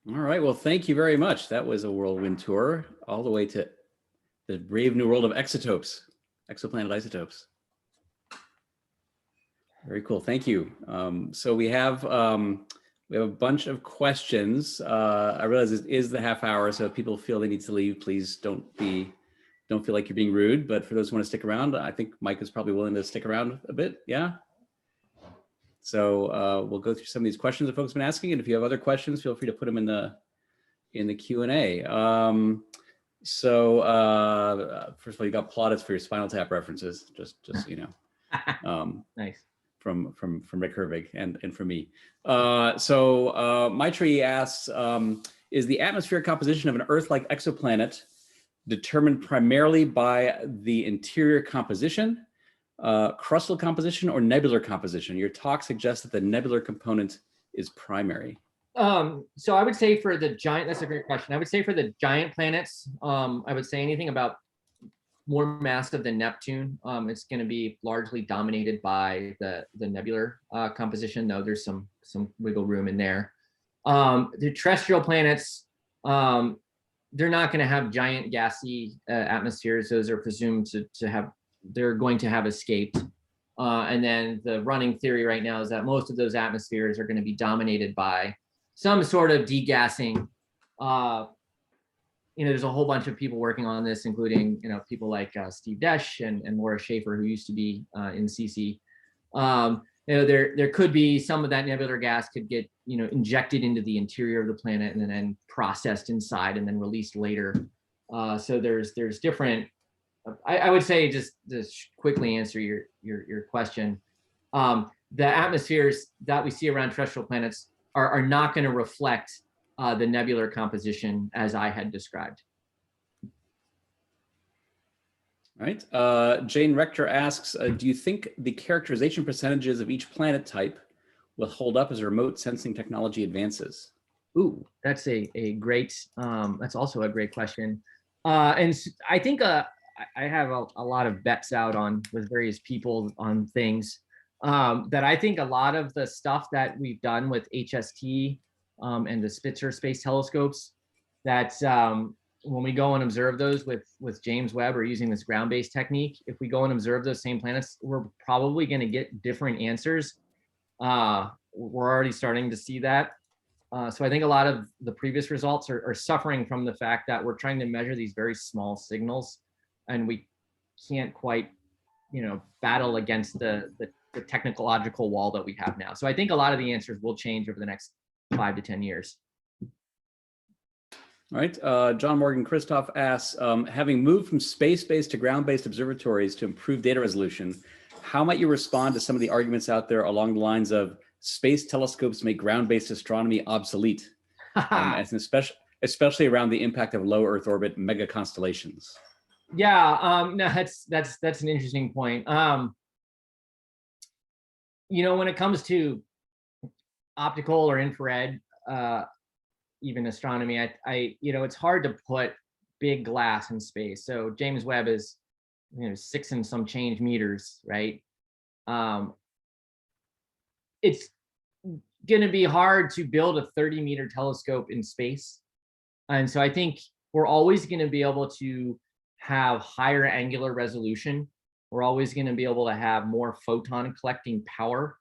All right. Well, thank you very much. That was a whirlwind tour all the way to the brave new world of exoplanet isotopes. Very cool. Thank you. So we have a bunch of questions. I realize it is the half hour, so if people feel they need to leave, please don't feel like you're being rude. But for those who want to stick around, I think Mike is probably willing to stick around a bit. Yeah. So we'll go through some of these questions that folks have been asking, and if you have other questions, feel free to put them in the Q&A. So first of all, you got plaudits for your Spinal Tap references, just so you know. Nice. From Rick Hervig and from me. So Maitri asks, is the atmospheric composition of an Earth-like exoplanet determined primarily by the interior composition, crustal composition, or nebular composition? Your talk suggests that the nebular component is primary. So I would say for the giant, that's a great question. I would say for the giant planets, I would say anything about more massive than Neptune, it's going to be largely dominated by the nebular composition, though there's some wiggle room in there. The terrestrial planets, they're not going to have giant gassy atmospheres. Those are presumed to have, they're going to have escaped. And then the running theory right now is that most of those atmospheres are going to be dominated by some sort of degassing. There's a whole bunch of people working on this, including people like Steve Desch and Laura Schaefer, who used to be in CC. There could be some of that nebular gas could get injected into the interior of the planet and then processed inside and then released later. So there's different. I would say just quickly answer your question. The atmospheres that we see around terrestrial planets are not going to reflect the nebular composition as I had described. All right. Jane Rector asks, do you think the characterization percentages of each planet type will hold up as remote sensing technology advances? Ooh, that's a great, that's also a great question. And I think I have a lot of bets out on with various people on things that I think a lot of the stuff that we've done with HST and the Spitzer space telescopes, that when we go and observe those with James Webb or using this ground-based technique, if we go and observe those same planets, we're probably going to get different answers. We're already starting to see that. So I think a lot of the previous results are suffering from the fact that we're trying to measure these very small signals, and we can't quite, battle against the technological wall that we have now. So I think a lot of the answers will change over the next 5 to 10 years. All right. John Morgan Christoph asks, having moved from space-based to ground-based observatories to improve data resolution, how might you respond to some of the arguments out there along the lines of space telescopes make ground-based astronomy obsolete, especially around the impact of low Earth orbit mega constellations? Yeah, no, that's an interesting point. When it comes to optical or infrared, even astronomy, it's hard to put big glass in space. So James Webb is, 6 and some change meters, right? It's going to be hard to build a 30-meter telescope in space. And so I think we're always going to be able to have higher angular resolution. We're always going to be able to have more photon collecting power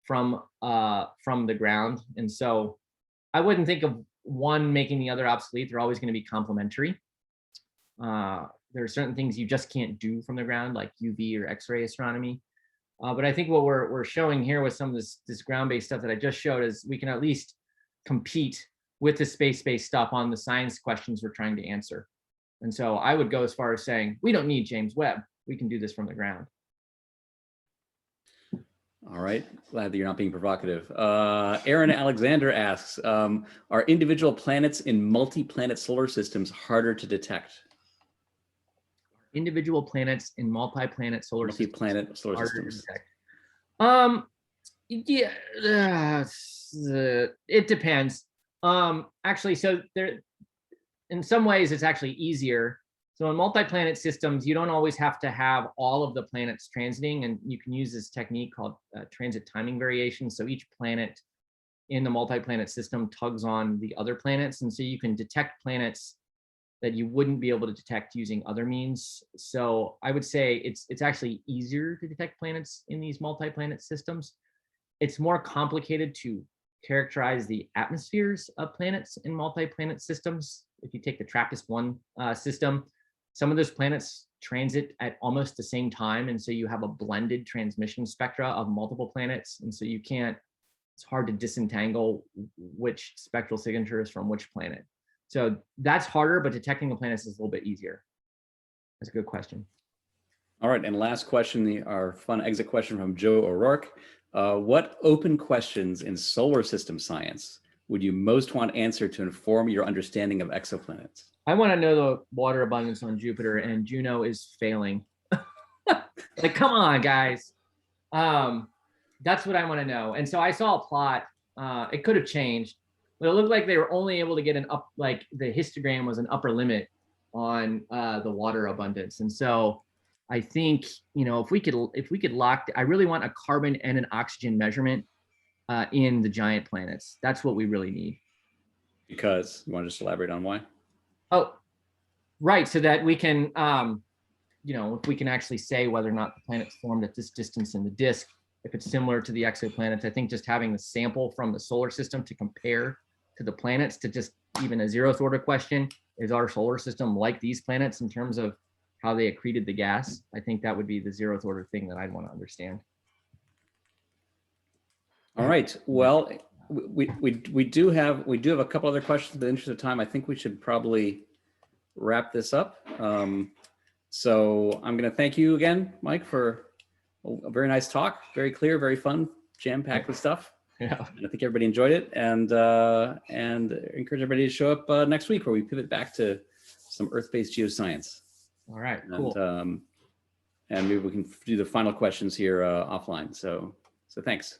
from the ground. And so I wouldn't think of one making the other obsolete. They're always going to be complementary. There are certain things you just can't do from the ground, like UV or X-ray astronomy. But I think what we're showing here with some of this ground-based stuff that I just showed is we can at least compete with the space-based stuff on the science questions we're trying to answer. And so I would go as far as saying, we don't need James Webb. We can do this from the ground. All right, glad that you're not being provocative. Aaron Alexander asks, are individual planets in multi-planet solar systems harder to detect? Individual planets in multi-planet solar systems. Yeah, it depends. Actually, so there, in some ways, it's actually easier. So in multi-planet systems, you don't always have to have all of the planets transiting, and you can use this technique called transit timing variation. So each planet in the multi-planet system tugs on the other planets, and so you can detect planets that you wouldn't be able to detect using other means. So I would say it's actually easier to detect planets in these multi-planet systems. It's more complicated to characterize the atmospheres of planets in multi-planet systems. If you take the TRAPPIST-1 system, some of those planets transit at almost the same time, and so you have a blended transmission spectra of multiple planets, and so you can't, it's hard to disentangle which spectral signature is from which planet. So that's harder, but detecting the planets is a little bit easier. That's a good question. All right, and last question, our fun exit question from Joe O'Rourke. What open questions in solar system science would you most want answered to inform your understanding of exoplanets? I want to know the water abundance on Jupiter, and Juno is failing. Like, come on, guys. That's what I want to know. And so I saw a plot. It could have changed, but it looked like they were only able to get like the histogram was an upper limit on the water abundance. And so I think, if we could lock, I really want a carbon and an oxygen measurement in the giant planets. That's what we really need. Because you want to just elaborate on why? Oh, right. So that we can, if we can actually say whether or not the planet's formed at this distance in the disk, if it's similar to the exoplanets. I think just having the sample from the solar system to compare to the planets, to just even a zeroth order question, is our solar system like these planets in terms of how they accreted the gas? I think that would be the zeroth order thing that I'd want to understand. All right. Well, we do have a couple other questions, but in the interest of time, I think we should probably wrap this up. So I'm going to thank you again, Mike, for a very nice talk. Very clear, very fun, jam-packed with stuff. Yeah. And I think everybody enjoyed it, and encourage everybody to show up next week where we pivot back to some Earth-based geoscience. All right, cool. And maybe we can do the final questions here offline. So thanks.